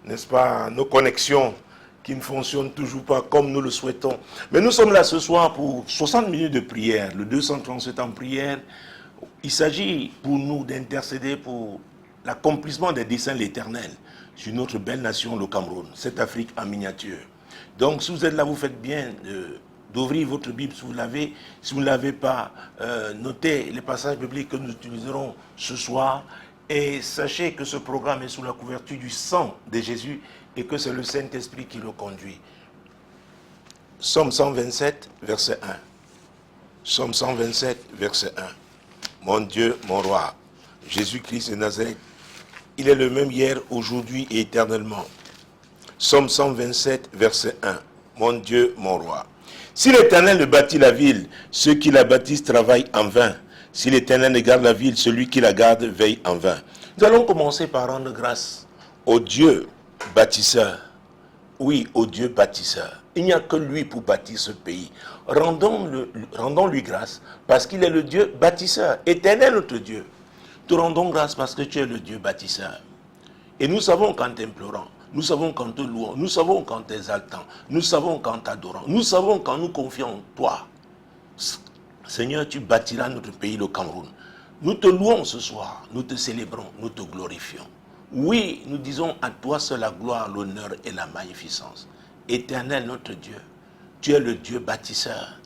n'est-ce pas, nos connexions qui ne fonctionnent toujours pas comme nous le souhaitons. Mais nous sommes là ce soir pour 60 minutes de prière, le 237 en prière. Il s'agit pour nous d'intercéder pour l'accomplissement des desseins de l'Éternel sur notre belle nation, le Cameroun, cette Afrique en miniature. Donc, si vous êtes là, vous faites bien d'ouvrir votre Bible si vous l'avez. Si vous ne l'avez pas, notez les passages bibliques que nous utiliserons ce soir. Et sachez que ce programme est sous la couverture du sang de Jésus et que c'est le Saint-Esprit qui le conduit. Psaume 127, verset 1. Psaume 127, verset 1. Mon Dieu, mon roi, Jésus-Christ de Nazareth, il est le même hier, aujourd'hui et éternellement. Psaume 127, verset 1. Mon Dieu, mon roi. Si l'Éternel ne bâtit la ville, ceux qui la bâtissent travaillent en vain. Si l'Éternel ne garde la ville, celui qui la garde veille en vain. Nous allons commencer par rendre grâce au Dieu bâtisseur. Oui, au Dieu bâtisseur. Il n'y a que lui pour bâtir ce pays. Rendons-lui grâce parce qu'il est le Dieu bâtisseur. Éternel notre Dieu. Te rendons grâce parce que tu es le Dieu bâtisseur. Et nous savons qu'en t'implorant, nous savons qu'en te louant, nous savons qu'en t'exaltant, nous savons qu'en t'adorant, nous savons qu'en nous confiant en toi, Seigneur, tu bâtiras notre pays, le Cameroun. Nous te louons ce soir, nous te célébrons, nous te glorifions. Oui, nous disons à toi seul la gloire, l'honneur et la magnificence. Éternel notre Dieu, tu es le Dieu bâtisseur.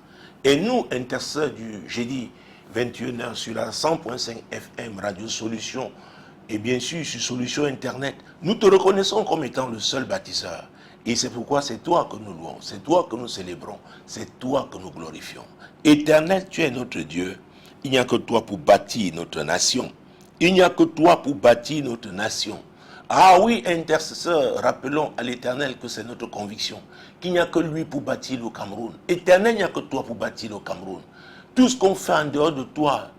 Et nous, intercesseurs du jeudi 21h sur la 100.5 FM Radio Solution, et bien sûr sur Solution Internet, nous te reconnaissons comme étant le seul bâtisseur. Et c'est pourquoi c'est toi que nous louons, c'est toi que nous célébrons, c'est toi que nous glorifions. Éternel, tu es notre Dieu. Il n'y a que toi pour bâtir notre nation. Il n'y a que toi pour bâtir notre nation. Ah oui, intercesseur, rappelons à l'Éternel que c'est notre conviction, qu'il n'y a que lui pour bâtir le Cameroun. Éternel, il n'y a que toi pour bâtir le Cameroun. Tout ce qu'on fait en dehors de toi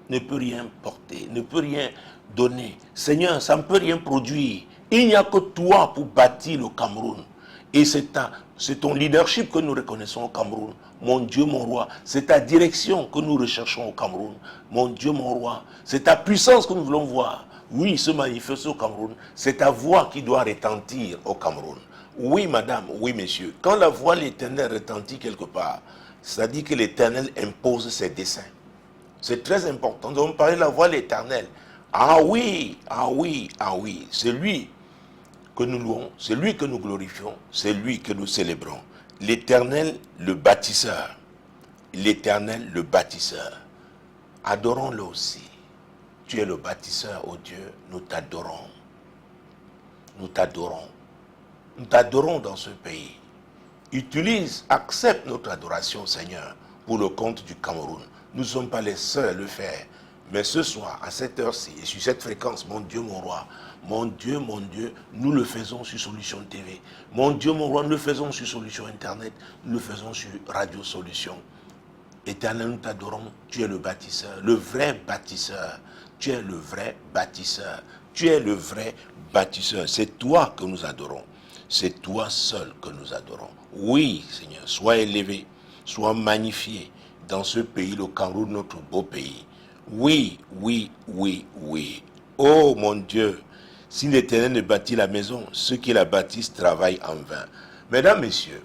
ne peut rien porter, ne peut rien donner. Seigneur, ça ne peut rien produire. Il n'y a que toi pour bâtir le Cameroun. Et c'est ton leadership que nous reconnaissons au Cameroun. Mon Dieu, mon roi, c'est ta direction que nous recherchons au Cameroun. Mon Dieu, mon roi, c'est ta puissance que nous voulons voir. Oui, se manifester au Cameroun. C'est ta voix qui doit retentir au Cameroun. Oui, madame, oui, monsieur. Quand la voix de l'Éternel retentit quelque part, ça dit que l'Éternel impose ses desseins. C'est très important. Nous avons parlé de la voix de l'Éternel. Ah oui, ah oui, ah oui. C'est lui que nous louons, c'est lui que nous glorifions, c'est lui que nous célébrons. L'Éternel, le bâtisseur. L'Éternel, le bâtisseur. Adorons-le aussi. Tu es le bâtisseur, oh Dieu, nous t'adorons. Nous t'adorons. Nous t'adorons dans ce pays. Utilise, accepte notre adoration, Seigneur, pour le compte du Cameroun. Nous ne sommes pas les seuls à le faire. Mais ce soir, à cette heure-ci, et sur cette fréquence, mon Dieu, mon roi, mon Dieu, nous le faisons sur Solution TV. Mon Dieu, mon roi, nous le faisons sur Solution Internet, nous le faisons sur Radio Solution. Éternel, nous t'adorons, tu es le bâtisseur, le vrai bâtisseur. Tu es le vrai bâtisseur. Tu es le vrai bâtisseur. C'est toi que nous adorons. C'est toi seul que nous adorons. Oui, Seigneur, sois élevé, sois magnifié dans ce pays, le Cameroun, notre beau pays. Oui, oui, oui, oui. Oh mon Dieu, si l'Éternel ne bâtit la maison, ceux qui la bâtissent travaillent en vain. Mesdames, messieurs,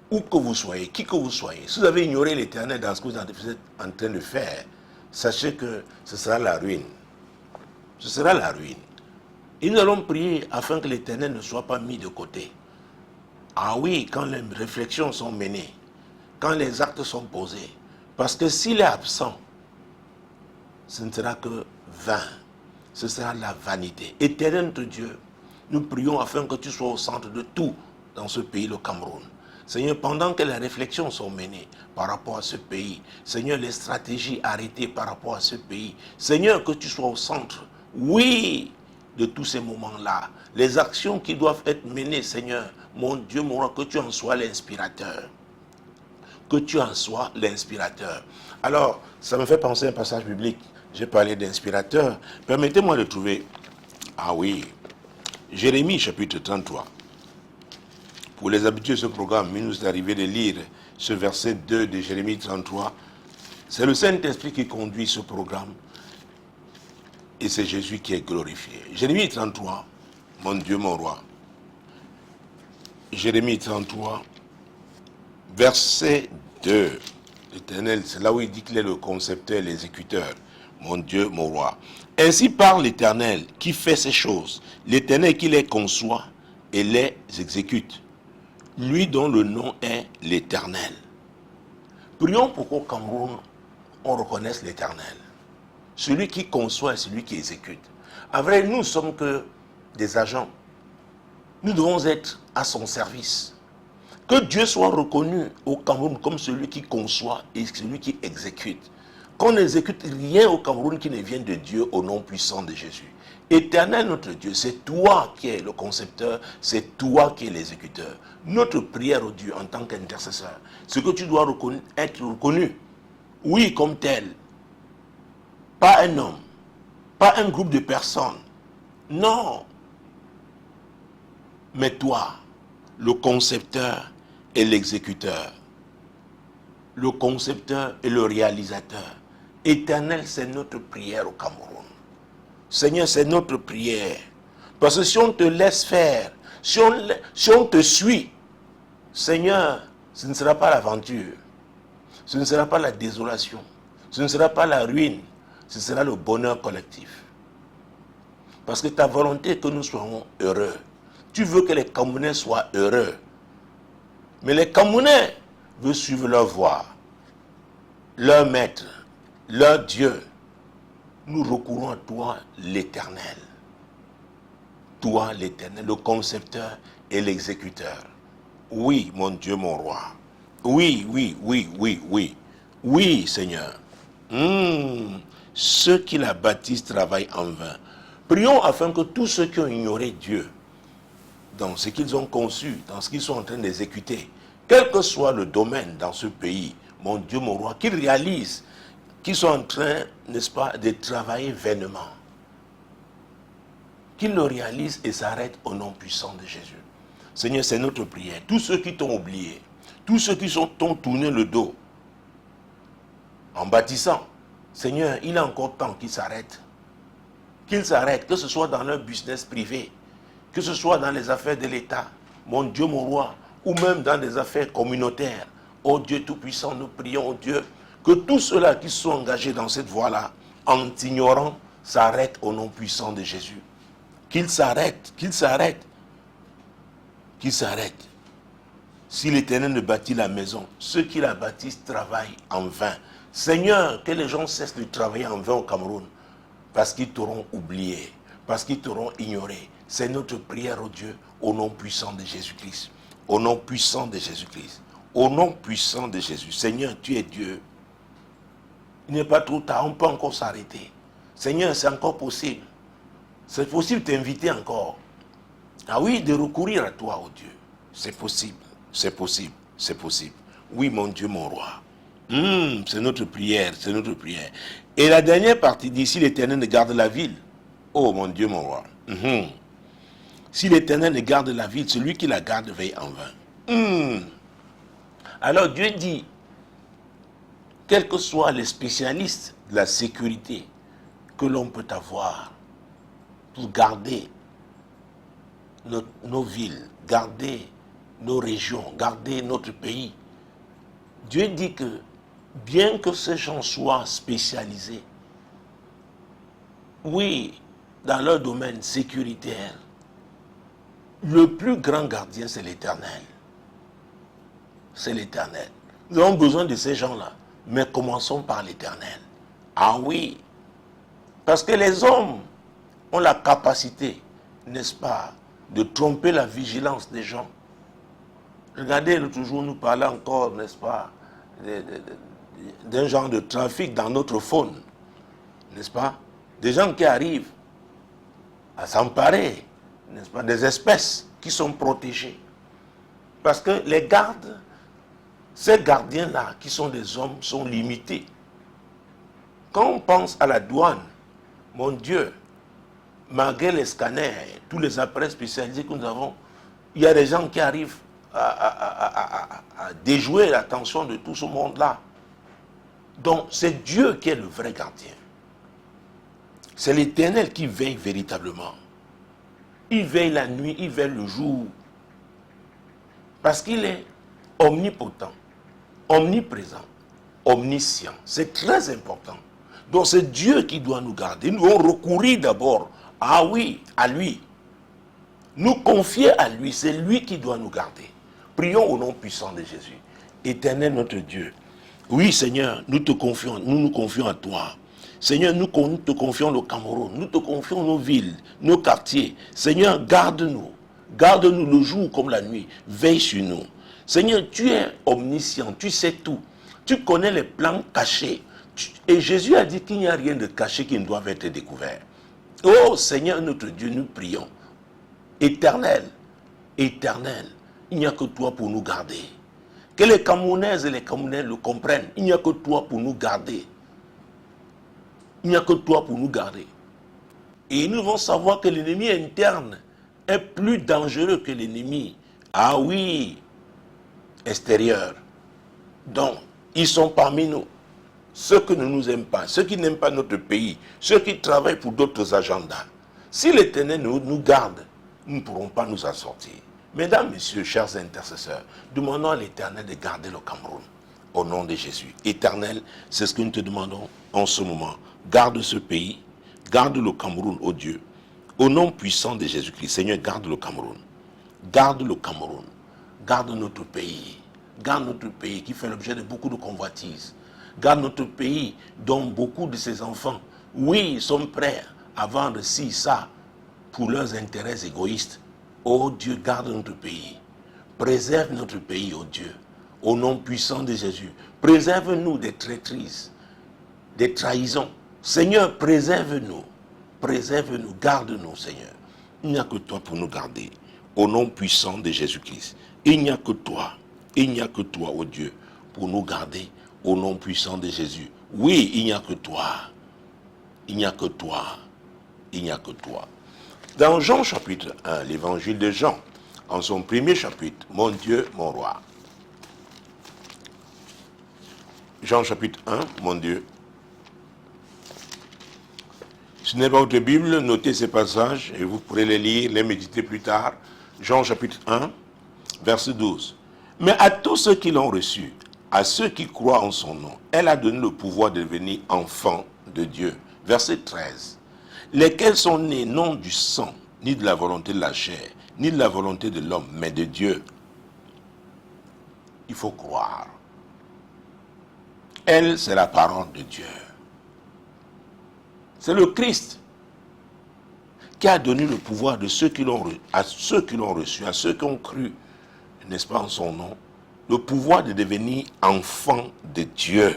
où que vous soyez, qui que vous soyez, si vous avez ignoré l'Éternel dans ce que vous êtes en train de faire, sachez que ce sera la ruine. Ce sera la ruine. Et nous allons prier afin que l'Éternel ne soit pas mis de côté. Ah oui, quand les réflexions sont menées, quand les actes sont posés, parce que s'il est absent, ce ne sera que vain. Ce sera la vanité. Éternel notre Dieu, nous prions afin que tu sois au centre de tout dans ce pays, le Cameroun. Seigneur, pendant que les réflexions sont menées par rapport à ce pays, Seigneur, les stratégies arrêtées par rapport à ce pays, Seigneur, que tu sois au centre, oui, de tous ces moments-là. Les actions qui doivent être menées, Seigneur, mon Dieu, mon roi, que tu en sois l'inspirateur. Que tu en sois l'inspirateur. Alors, ça me fait penser à un passage biblique. J'ai parlé d'inspirateur. Permettez-moi de trouver, ah oui, Jérémie chapitre 33. Pour les habitués de ce programme, il nous est arrivé de lire ce verset 2 de Jérémie 33. C'est le Saint-Esprit qui conduit ce programme et c'est Jésus qui est glorifié. Jérémie 33, mon Dieu, mon roi. Jérémie 33, verset 2. L'Éternel, c'est là où il dit qu'il est le concepteur et l'exécuteur. Mon Dieu, mon roi. Ainsi parle l'Éternel qui fait ces choses. L'Éternel qui les conçoit et les exécute. Lui dont le nom est l'Éternel. Prions pour qu'au Cameroun, on reconnaisse l'Éternel. Celui qui conçoit et celui qui exécute. En vrai, nous ne sommes que des agents. Nous devons être à son service. Que Dieu soit reconnu au Cameroun comme celui qui conçoit et celui qui exécute. Qu'on n'exécute rien au Cameroun qui ne vienne de Dieu au nom puissant de Jésus. Éternel notre Dieu, c'est toi qui es le concepteur, c'est toi qui es l'exécuteur. Notre prière au Dieu en tant qu'intercesseur, c'est que tu dois être reconnu, oui, comme tel. Pas un homme, pas un groupe de personnes. Non. Mais toi, le concepteur et l'exécuteur. Le concepteur et le réalisateur. Éternel, c'est notre prière au Cameroun. Seigneur, c'est notre prière. Parce que si on te laisse faire, si on te suit, Seigneur, ce ne sera pas l'aventure. Ce ne sera pas la désolation. Ce ne sera pas la ruine. Ce sera le bonheur collectif. Parce que ta volonté est que nous soyons heureux. Tu veux que les Camerounais soient heureux. Mais les Camerounais veulent suivre leur voie, leur maître, leur Dieu. Nous recourons à toi, l'Éternel. Toi, l'Éternel, le concepteur et l'exécuteur. Oui, mon Dieu, mon roi. Oui, oui, oui, oui, oui. Oui, Seigneur. Ceux qui la bâtissent travaillent en vain. Prions afin que tous ceux qui ont ignoré Dieu, dans ce qu'ils ont conçu, dans ce qu'ils sont en train d'exécuter, quel que soit le domaine dans ce pays, mon Dieu, mon roi, qu'ils réalisent qu'ils sont en train, n'est-ce pas, de travailler vainement. Qu'ils le réalisent et s'arrêtent au nom puissant de Jésus. Seigneur, c'est notre prière. Tous ceux qui t'ont oublié, tous ceux qui t'ont tourné le dos, en bâtissant, Seigneur, il est encore temps qu'ils s'arrêtent. Qu'ils s'arrêtent, que ce soit dans leur business privé, que ce soit dans les affaires de l'État, mon Dieu, mon roi, ou même dans les affaires communautaires. Oh Dieu Tout-Puissant, nous prions, oh Dieu, que tous ceux-là qui sont engagés dans cette voie-là, en t'ignorant, s'arrêtent au nom puissant de Jésus. Qu'ils s'arrêtent, qu'ils s'arrêtent, qu'ils s'arrêtent. Si l'Éternel ne bâtit la maison, ceux qui la bâtissent travaillent en vain. Seigneur, que les gens cessent de travailler en vain au Cameroun, parce qu'ils t'auront oublié, parce qu'ils t'auront ignoré. C'est notre prière, oh Dieu, au nom puissant de Jésus-Christ. Au nom puissant de Jésus-Christ. Au nom puissant de Jésus. Seigneur, tu es Dieu. Il n'est pas trop tard, on peut encore s'arrêter. Seigneur, c'est encore possible. C'est possible de t'inviter encore. Ah oui, de recourir à toi, oh Dieu. C'est possible, c'est possible, c'est possible. Oui, mon Dieu, mon roi. C'est notre prière, c'est notre prière. Et la dernière partie dit, si l'Éternel ne garde la ville, oh mon Dieu, mon roi. Si l'Éternel ne garde la ville, celui qui la garde veille en vain. Alors Dieu dit, quels que soient les spécialistes de la sécurité que l'on peut avoir pour garder nos villes, garder nos régions, garder notre pays, Dieu dit que bien que ces gens soient spécialisés, oui, dans leur domaine sécuritaire, le plus grand gardien, c'est l'Éternel. C'est l'Éternel. Nous avons besoin de ces gens-là, mais commençons par l'Éternel. Ah oui, parce que les hommes ont la capacité, n'est-ce pas, de tromper la vigilance des gens. Regardez, l'autre jour, nous parlons encore, n'est-ce pas, d'un genre de trafic dans notre faune, n'est-ce pas? Des gens qui arrivent à s'emparer, n'est-ce pas, des espèces qui sont protégées. Parce que les gardes, ces gardiens-là, qui sont des hommes, sont limités. Quand on pense à la douane, mon Dieu, malgré les scanners, tous les appareils spécialisés que nous avons, il y a des gens qui arrivent à déjouer l'attention de tout ce monde-là. Donc, c'est Dieu qui est le vrai gardien. C'est l'Éternel qui veille véritablement. Il veille la nuit, il veille le jour. Parce qu'il est omnipotent, omniprésent, omniscient. C'est très important. Donc c'est Dieu qui doit nous garder. Nous devons recourir d'abord, à lui. Nous confier à lui, c'est lui qui doit nous garder. Prions au nom puissant de Jésus. Éternel notre Dieu. Oui Seigneur, nous nous confions à toi. Seigneur, nous te confions le Cameroun, nous te confions nos villes, nos quartiers. Seigneur, garde-nous. Garde-nous le jour comme la nuit. Veille sur nous. Seigneur, tu es omniscient, tu sais tout. Tu connais les plans cachés. Et Jésus a dit qu'il n'y a rien de caché qui ne doit être découvert. Oh Seigneur notre Dieu, nous prions. Éternel, éternel, il n'y a que toi pour nous garder. Que les Camerounaises et les Camerounais le comprennent. Il n'y a que toi pour nous garder. Il n'y a que toi pour nous garder. Et nous devons savoir que l'ennemi interne est plus dangereux que l'ennemi, extérieur. Donc, ils sont parmi nous. Ceux qui ne nous aiment pas, ceux qui n'aiment pas notre pays, ceux qui travaillent pour d'autres agendas. Si l'Éternel nous garde, nous ne pourrons pas nous en sortir. Mesdames, Messieurs, chers intercesseurs, demandons à l'Éternel de garder le Cameroun. Au nom de Jésus. Éternel, c'est ce que nous te demandons en ce moment. Garde ce pays, garde le Cameroun, ô Dieu. Au nom puissant de Jésus-Christ, Seigneur, garde le Cameroun. Garde le Cameroun. Garde notre pays. Garde notre pays qui fait l'objet de beaucoup de convoitises. Garde notre pays dont beaucoup de ses enfants, sont prêts à vendre ci, ça, pour leurs intérêts égoïstes. Ô Dieu, garde notre pays. Préserve notre pays, ô Dieu. Au nom puissant de Jésus. Préserve-nous des traîtrises, des trahisons. Seigneur, préserve-nous. Préserve-nous, garde-nous, Seigneur. Il n'y a que toi pour nous garder. Au nom puissant de Jésus-Christ. Il n'y a que toi. Il n'y a que toi, ô Dieu, pour nous garder. Au nom puissant de Jésus. Oui, il n'y a que toi. Il n'y a que toi. Il n'y a que toi. Dans Jean chapitre 1, l'évangile de Jean, en son premier chapitre, mon Dieu, mon roi. Jean chapitre 1, mon Dieu. Ce n'est pas votre Bible, notez ces passages et vous pourrez les lire, les méditer plus tard. Jean chapitre 1, verset 12. Mais à tous ceux qui l'ont reçu, à ceux qui croient en son nom, elle a donné le pouvoir de devenir enfants de Dieu. Verset 13. Lesquels sont nés non du sang, ni de la volonté de la chair, ni de la volonté de l'homme, mais de Dieu. Il faut croire. Elle, c'est la parole de Dieu. C'est le Christ qui a donné le pouvoir à ceux qui l'ont reçu, à ceux qui ont cru, n'est-ce pas, en son nom, le pouvoir de devenir enfant de Dieu.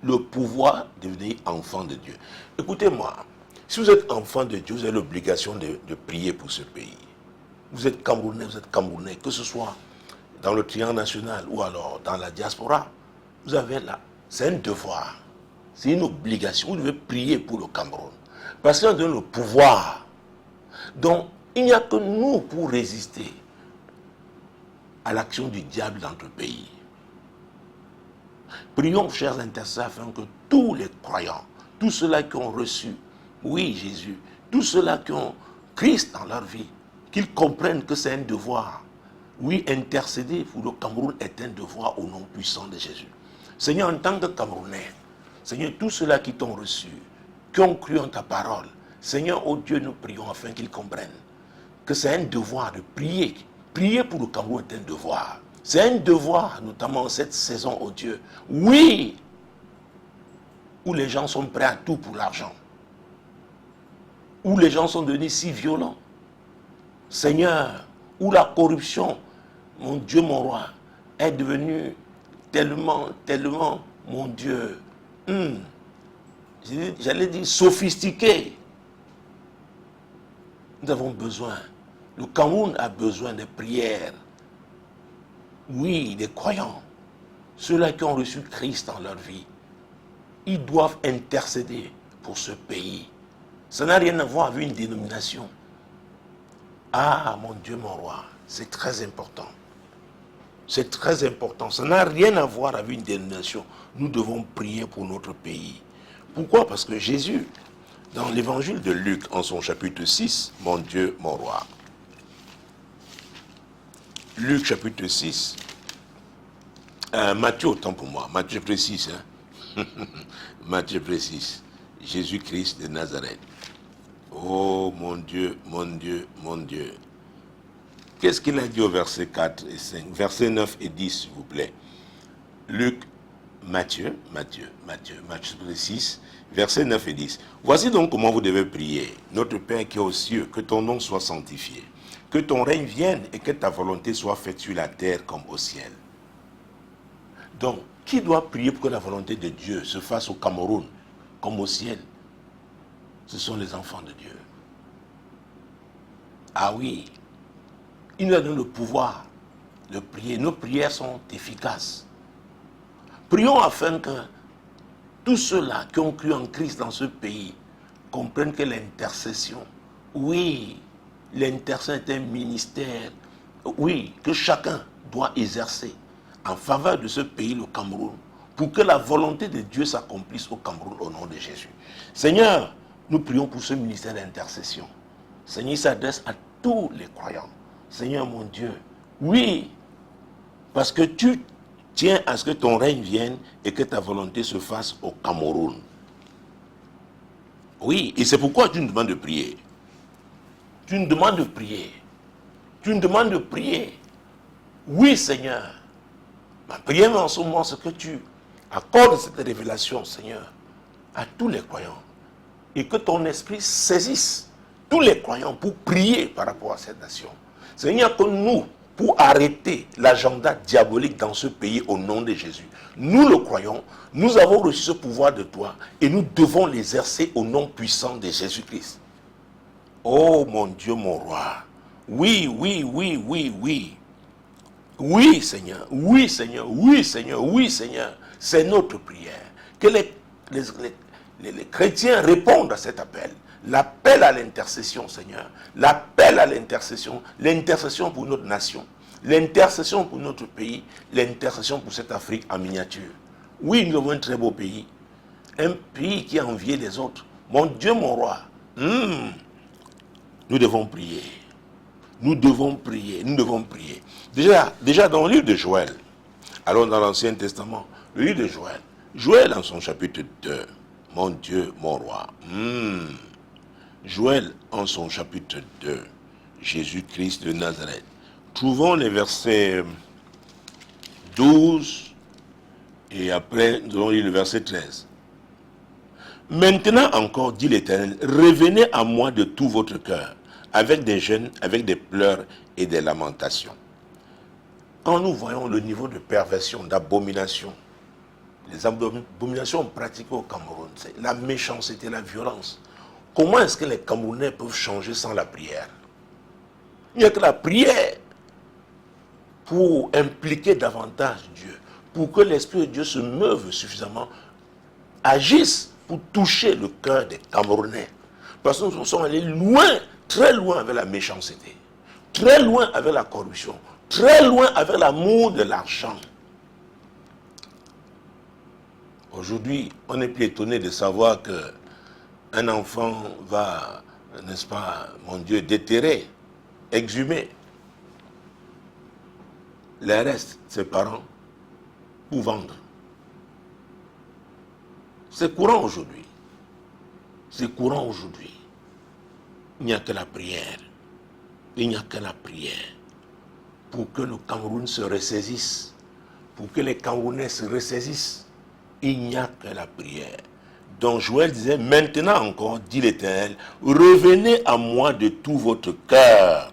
Le pouvoir de devenir enfant de Dieu. Écoutez-moi, si vous êtes enfant de Dieu, vous avez l'obligation de prier pour ce pays. Vous êtes Camerounais, que ce soit dans le triangle national ou alors dans la diaspora, vous avez là. C'est un devoir, c'est une obligation. Vous devez prier pour le Cameroun. Parce qu'on donne le pouvoir. Donc, il n'y a que nous pour résister à l'action du diable dans notre pays. Prions, chers intercesseurs, afin que tous les croyants, tous ceux-là qui ont reçu, Jésus, tous ceux-là qui ont Christ dans leur vie, qu'ils comprennent que c'est un devoir. Intercéder pour le Cameroun est un devoir au nom puissant de Jésus. Seigneur, en tant que Camerounais, Seigneur, tous ceux-là qui t'ont reçu, qui ont cru en ta parole, Seigneur, oh Dieu, nous prions afin qu'ils comprennent que c'est un devoir de prier. Prier pour le Cameroun est un devoir. C'est un devoir, notamment en cette saison, oh Dieu. Oui, où les gens sont prêts à tout pour l'argent. Où les gens sont devenus si violents. Seigneur, où la corruption, mon Dieu, mon roi, est devenue tellement, mon Dieu, j'allais dire sophistiquée. Nous avons besoin, le Cameroun a besoin de prières. Des croyants, ceux-là qui ont reçu Christ dans leur vie, ils doivent intercéder pour ce pays. Ça n'a rien à voir avec une dénomination. Ah, mon Dieu, mon roi, c'est très important. C'est très important. Ça n'a rien à voir avec une dénomination. Nous devons prier pour notre pays. Pourquoi? Parce que Jésus, Dans l'évangile de Luc, en son chapitre 6, mon Dieu, mon roi. Luc chapitre 6. Matthieu, autant pour moi. Matthieu précise. Hein? Matthieu précise. Jésus-Christ de Nazareth. Oh mon Dieu, mon Dieu, mon Dieu. Qu'est-ce qu'il a dit au verset 4 et 5? Verset 9 et 10, s'il vous plaît. Luc, Matthieu 6, versets 9 et 10. Voici donc comment vous devez prier. Notre Père qui est aux cieux, que ton nom soit sanctifié. Que ton règne vienne et que ta volonté soit faite sur la terre comme au ciel. Donc, qui doit prier pour que la volonté de Dieu se fasse au Cameroun comme au ciel? Ce sont les enfants de Dieu. Ah oui, il nous a donné le pouvoir de prier. Nos prières sont efficaces. Prions afin que tous ceux-là qui ont cru en Christ dans ce pays comprennent que l'intercession, oui, l'intercession est un ministère, oui, que chacun doit exercer en faveur de ce pays, le Cameroun, pour que la volonté de Dieu s'accomplisse au Cameroun au nom de Jésus. Seigneur, nous prions pour ce ministère d'intercession. Seigneur, il s'adresse à tous les croyants. Seigneur mon Dieu, oui, parce que tu tiens à ce que ton règne vienne et que ta volonté se fasse au Cameroun. Oui, et c'est pourquoi tu nous demandes de prier. Tu nous demandes de prier. Tu nous demandes de prier. Oui, Seigneur. Ma prière en ce moment, c'est que tu accordes cette révélation, Seigneur, à tous les croyants. Et que ton esprit saisisse tous les croyants pour prier par rapport à cette nation. Seigneur, que nous, pour arrêter l'agenda diabolique dans ce pays au nom de Jésus, nous le croyons, nous avons reçu ce pouvoir de toi et nous devons l'exercer au nom puissant de Jésus-Christ. Oh mon Dieu, mon roi. Oui, oui, oui, oui, oui. Oui, Seigneur, oui, Seigneur, oui, Seigneur, oui, Seigneur. C'est notre prière. Que les chrétiens répondent à cet appel. L'appel à l'intercession, Seigneur. L'appel à l'intercession. L'intercession pour notre nation. L'intercession pour notre pays. L'intercession pour cette Afrique en miniature. Oui, nous avons un très beau pays. Un pays qui a envié les autres. Mon Dieu, mon roi. Nous devons prier. Nous devons prier. Nous devons prier. Déjà dans le livre de Joël. Allons dans l'Ancien Testament. Le livre de Joël. Joël en son chapitre 2. Mon Dieu, mon roi. Joël en son chapitre 2. Jésus-Christ de Nazareth. Trouvons les versets 12 et après nous allons lire le verset 13. Maintenant encore, dit l'Éternel, revenez à moi de tout votre cœur, avec des jeûnes, avec des pleurs et des lamentations. Quand nous voyons le niveau de perversion, d'abomination, les abominations pratiquées au Cameroun, c'est la méchanceté, la violence. Comment est-ce que les Camerounais peuvent changer sans la prière? Il n'y a que la prière pour impliquer davantage Dieu, pour que l'Esprit de Dieu se meuve suffisamment, agisse pour toucher le cœur des Camerounais. Parce que nous sommes allés loin, très loin avec la méchanceté, très loin avec la corruption, très loin avec l'amour de l'argent. Aujourd'hui, on n'est plus étonné de savoir qu'un enfant va, n'est-ce pas, mon Dieu, déterrer, exhumer les restes de ses parents pour vendre. C'est courant aujourd'hui. C'est courant aujourd'hui. Il n'y a que la prière. Il n'y a que la prière pour que le Cameroun se ressaisisse, pour que les Camerounais se ressaisissent. Il n'y a que la prière. Donc Joël disait, maintenant encore, dit l'Éternel, revenez à moi de tout votre cœur.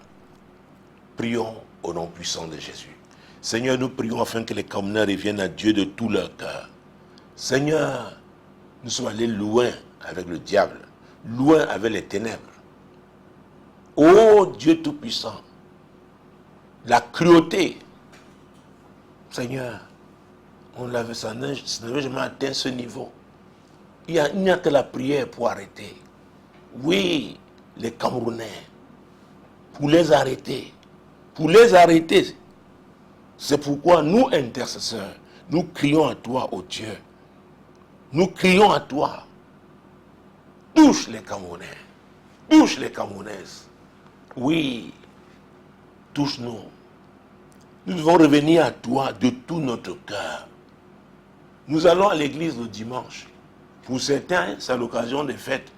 Prions au nom puissant de Jésus. Seigneur, nous prions afin que les Camerounais reviennent à Dieu de tout leur cœur. Seigneur, nous sommes allés loin avec le diable, loin avec les ténèbres. Ô Dieu Tout-Puissant, la cruauté, Seigneur, ça n'avait jamais atteint ce niveau. Il n'y a que la prière pour arrêter. Oui, les Camerounais, pour les arrêter. Pour les arrêter. C'est pourquoi nous, intercesseurs, nous crions à toi, ô Dieu. Nous crions à toi. touche les Camerounais, touche les Camerounaises. Oui, touche-nous. Nous devons revenir à toi de tout notre cœur. Nous allons à l'église le dimanche. Pour certains, c'est l'occasion des fêtes,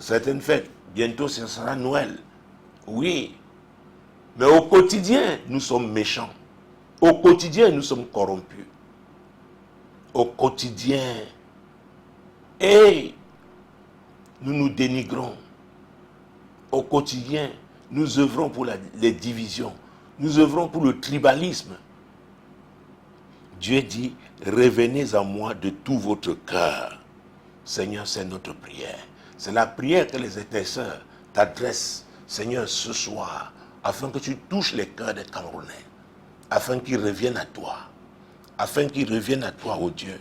certaines fêtes. Bientôt, ce sera Noël. Oui, mais au quotidien, nous sommes méchants. Au quotidien, nous sommes corrompus. Au quotidien, et nous nous dénigrons. Au quotidien, nous œuvrons pour les divisions. Nous œuvrons pour le tribalisme. Dieu dit, revenez à moi de tout votre cœur. Seigneur, c'est notre prière. C'est la prière que les intercesseurs t'adressent, Seigneur, ce soir, afin que tu touches les cœurs des Camerounais, afin qu'ils reviennent à toi, afin qu'ils reviennent à toi, ô Dieu,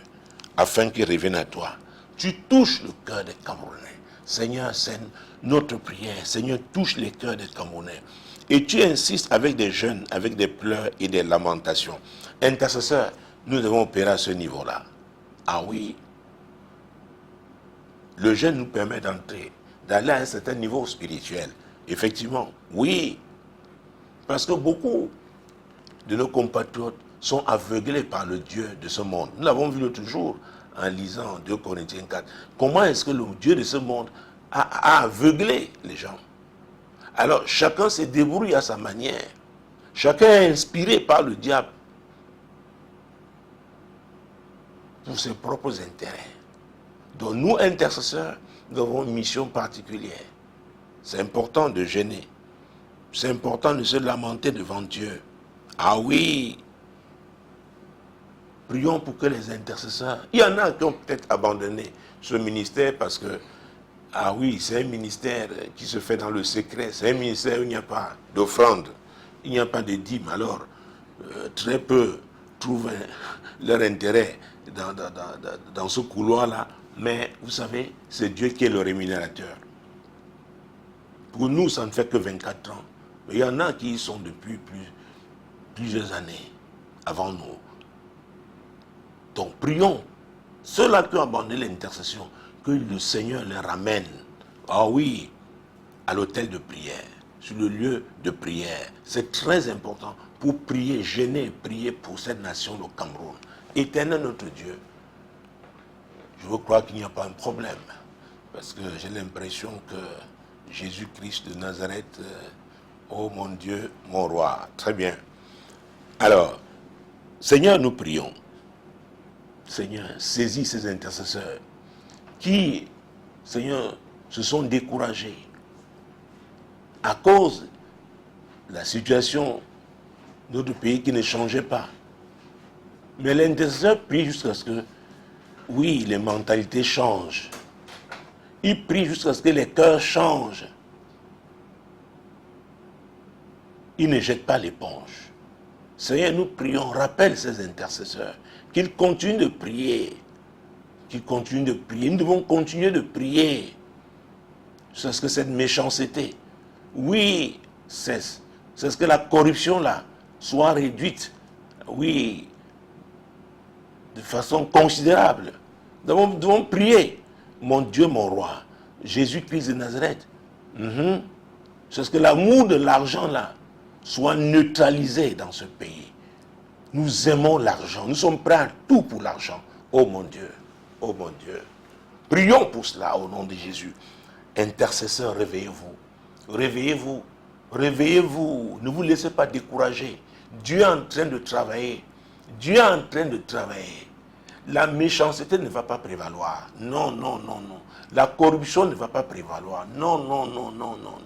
afin qu'ils reviennent à toi. Tu touches le cœur des Camerounais. Seigneur, c'est notre prière. Seigneur, touche les cœurs des Camerounais. Et tu insistes avec des jeûnes, avec des pleurs et des lamentations. Intercesseurs, nous devons opérer à ce niveau-là. Ah oui. Le jeûne nous permet d'aller à un certain niveau spirituel. Effectivement, oui. Parce que beaucoup de nos compatriotes sont aveuglés par le Dieu de ce monde. Nous l'avons vu l'autre jour en lisant 2 Corinthiens 4. Comment est-ce que le Dieu de ce monde a aveuglé les gens? Alors, chacun se débrouille à sa manière. Chacun est inspiré par le diable pour ses propres intérêts. Donc, nous, intercesseurs, nous avons une mission particulière. C'est important de gêner. C'est important de se lamenter devant Dieu. Ah oui! Prions pour que les intercesseurs... Il y en a qui ont peut-être abandonné ce ministère parce que, ah oui, c'est un ministère qui se fait dans le secret. C'est un ministère où il n'y a pas d'offrande, il n'y a pas de dîme. Alors, très peu trouvent leur intérêt dans ce couloir-là. Mais vous savez, c'est Dieu qui est le rémunérateur. Pour nous, ça ne fait que 24 ans. Mais il y en a qui y sont depuis plusieurs années avant nous. Donc, prions. Ceux-là qui ont abandonné l'intercession, que le Seigneur les ramène, ah oui, à l'autel de prière, sur le lieu de prière. C'est très important pour prier, gêner, prier pour cette nation, le Cameroun. Éternel notre Dieu, je veux croire qu'il n'y a pas un problème, parce que j'ai l'impression que Jésus-Christ de Nazareth, oh mon Dieu, mon roi, très bien. Alors, Seigneur, nous prions. Seigneur, saisis ces intercesseurs qui, Seigneur, se sont découragés à cause de la situation de notre pays qui ne changeait pas. Mais l'intercesseur prie jusqu'à ce que, oui, les mentalités changent. Il prie jusqu'à ce que les cœurs changent. Il ne jette pas l'éponge. Seigneur, nous prions, rappelle ces intercesseurs, qu'ils continuent de prier. Qu'ils continuent de prier. Nous devons continuer de prier. C'est ce que cette méchanceté, oui, cesse. C'est ce que la corruption là soit réduite, oui, de façon considérable. Nous devons prier. Mon Dieu, mon roi, Jésus-Christ de Nazareth. C'est ce que l'amour de l'argent là soit neutralisé dans ce pays. Nous aimons l'argent. Nous sommes prêts à tout pour l'argent. Oh mon Dieu. Oh mon Dieu. Prions pour cela au nom de Jésus. Intercesseurs, réveillez-vous. Réveillez-vous. Réveillez-vous. Ne vous laissez pas décourager. Dieu est en train de travailler. Dieu est en train de travailler. La méchanceté ne va pas prévaloir. Non, non, non, non. La corruption ne va pas prévaloir. Non, non, non, non, non, non.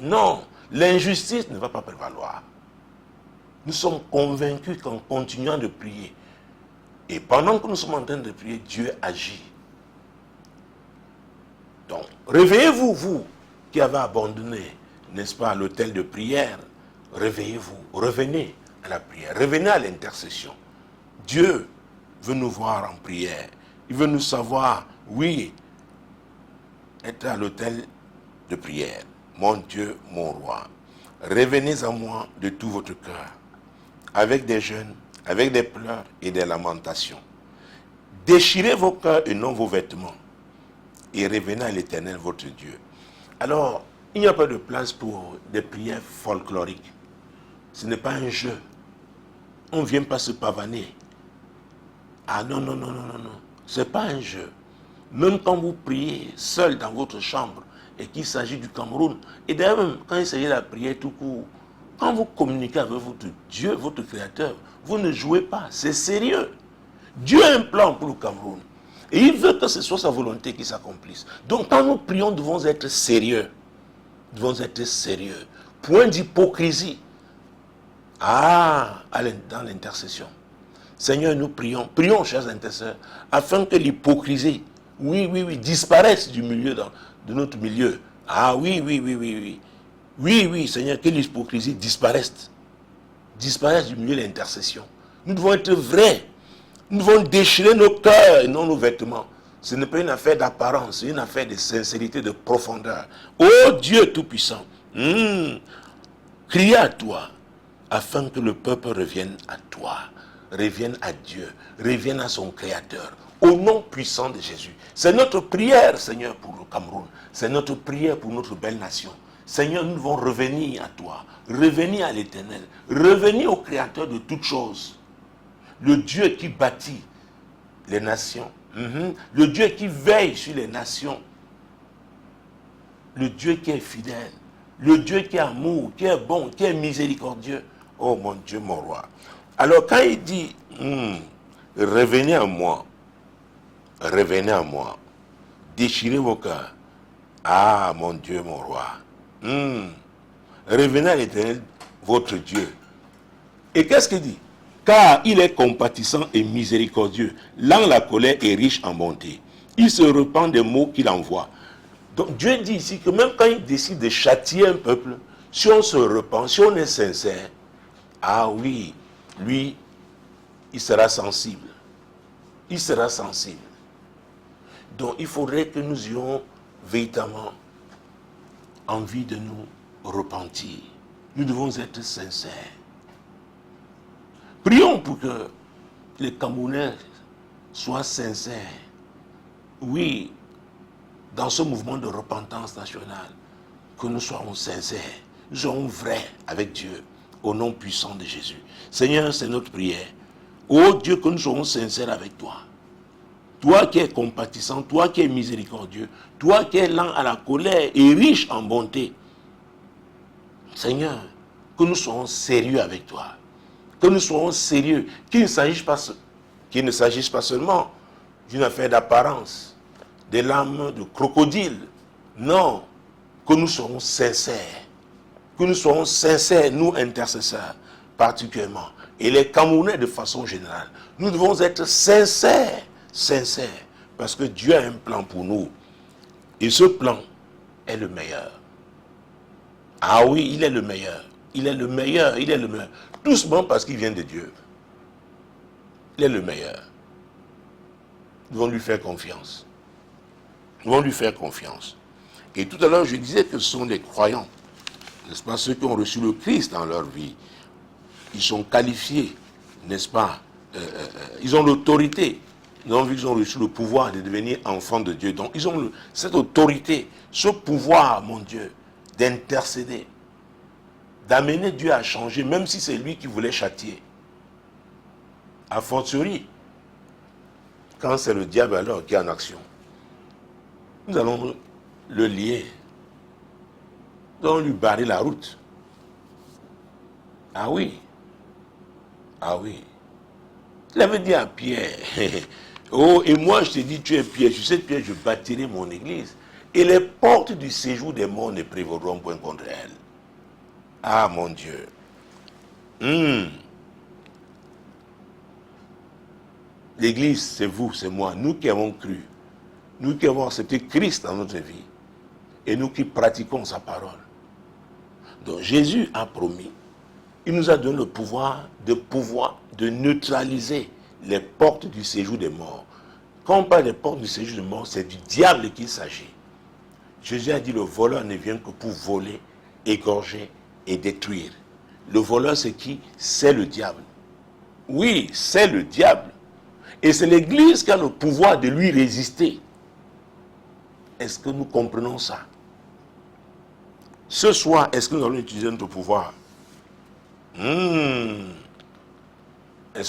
Non, l'injustice ne va pas prévaloir. Nous sommes convaincus qu'en continuant de prier, et pendant que nous sommes en train de prier, Dieu agit. Donc, réveillez-vous, vous qui avez abandonné, n'est-ce pas, l'autel de prière. Réveillez-vous, revenez à la prière, revenez à l'intercession. Dieu veut nous voir en prière. Il veut nous savoir, oui, être à l'autel de prière. Mon Dieu, mon roi, revenez à moi de tout votre cœur, avec des jeûnes, avec des pleurs et des lamentations. Déchirez vos cœurs et non vos vêtements. et revenez à l'Éternel votre Dieu. Alors, il n'y a pas de place pour des prières folkloriques. Ce n'est pas un jeu. On ne vient pas se pavaner. Ah non, non, non, non, non, non. Ce n'est pas un jeu. Même quand vous priez seul dans votre chambre et qu'il s'agit du Cameroun, et d'ailleurs même quand il s'agit de la prière tout court, quand vous communiquez avec votre Dieu, votre Créateur, vous ne jouez pas. C'est sérieux. Dieu a un plan pour le Cameroun. Et il veut que ce soit sa volonté qui s'accomplisse. Donc quand nous prions, nous devons être sérieux. Nous devons être sérieux. Point d'hypocrisie. Ah, dans l'intercession. Seigneur, nous prions, chers intercesseurs, afin que l'hypocrisie, oui, disparaisse du milieu, de notre milieu. Ah oui. Oui, Seigneur, que l'hypocrisie disparaisse. Disparaisse du milieu de l'intercession. Nous devons être vrais. Nous devons déchirer nos cœurs et non nos vêtements. Ce n'est pas une affaire d'apparence, c'est une affaire de sincérité, de profondeur. Ô Dieu Tout-Puissant, criez à toi, afin que le peuple revienne à toi, revienne à Dieu, revienne à son Créateur, au nom puissant de Jésus. C'est notre prière, Seigneur, pour le Cameroun. C'est notre prière pour notre belle nation. Seigneur, nous devons revenir à toi, revenir à l'Éternel, revenir au Créateur de toutes choses. Le Dieu qui bâtit les nations, le Dieu qui veille sur les nations, le Dieu qui est fidèle, le Dieu qui est amour, qui est bon, qui est miséricordieux. Oh mon Dieu, mon roi. Alors quand il dit, revenez à moi, déchirez vos cœurs. Ah mon Dieu, mon roi. Revenez à l'Éternel, votre Dieu. Et qu'est-ce qu'il dit? Car il est compatissant et miséricordieux, lent la colère et riche en bonté. Il se repent des maux qu'il envoie. Donc Dieu dit ici que même quand il décide de châtier un peuple, si on se repent, si on est sincère, ah oui, lui, il sera sensible. Il sera sensible. Donc il faudrait que nous ayons véritablement envie de nous repentir. Nous devons être sincères. Prions pour que les Camerounais soient sincères. Oui, dans ce mouvement de repentance nationale, que nous soyons sincères, nous soyons vrais avec Dieu, au nom puissant de Jésus. Seigneur, c'est notre prière. Ô Dieu, que nous soyons sincères avec toi. Toi qui es compatissant, toi qui es miséricordieux, toi qui es lent à la colère et riche en bonté. Seigneur, que nous soyons sérieux avec toi. Que nous soyons sérieux, qu'il ne s'agisse pas seulement d'une affaire d'apparence, des larmes de crocodile. Non, que nous soyons sincères. Que nous soyons sincères, nous intercesseurs, particulièrement. Et les Camerounais de façon générale. Nous devons être sincères, parce que Dieu a un plan pour nous. Et ce plan est le meilleur. Ah oui, il est le meilleur. Il est le meilleur. Doucement parce qu'il vient de Dieu. Il est le meilleur. Nous devons lui faire confiance. Et tout à l'heure, je disais que ce sont les croyants, n'est-ce pas, ceux qui ont reçu le Christ dans leur vie. Ils sont qualifiés, n'est-ce pas, ils ont l'autorité. Ils ont vu qu'ils ont reçu le pouvoir de devenir enfants de Dieu. Donc, ils ont cette autorité, ce pouvoir, mon Dieu, d'intercéder, d'amener Dieu à changer, même si c'est lui qui voulait châtier. A fortiori, quand c'est le diable alors qui est en action, nous allons le lier. Nous allons lui barrer la route. Ah oui. Il avait dit à Pierre, oh, et moi je te dis, tu es Pierre, je sais Pierre, je bâtirai mon église. Et les portes du séjour des morts ne prévaudront point contre elle. Ah mon Dieu. L'église, c'est vous, c'est moi, nous qui avons cru, nous qui avons accepté Christ dans notre vie, et nous qui pratiquons sa parole. Donc Jésus a promis, il nous a donné le pouvoir de neutraliser les portes du séjour des morts. Quand on parle des portes du séjour des morts, c'est du diable qu'il s'agit. Jésus a dit, le voleur ne vient que pour voler, égorger et détruire. Le voleur, c'est qui? C'est le diable. Oui, c'est le diable. Et c'est l'Église qui a le pouvoir de lui résister. est-ce que nous comprenons ça? Ce soir, est-ce que nous allons utiliser notre pouvoir? Est-ce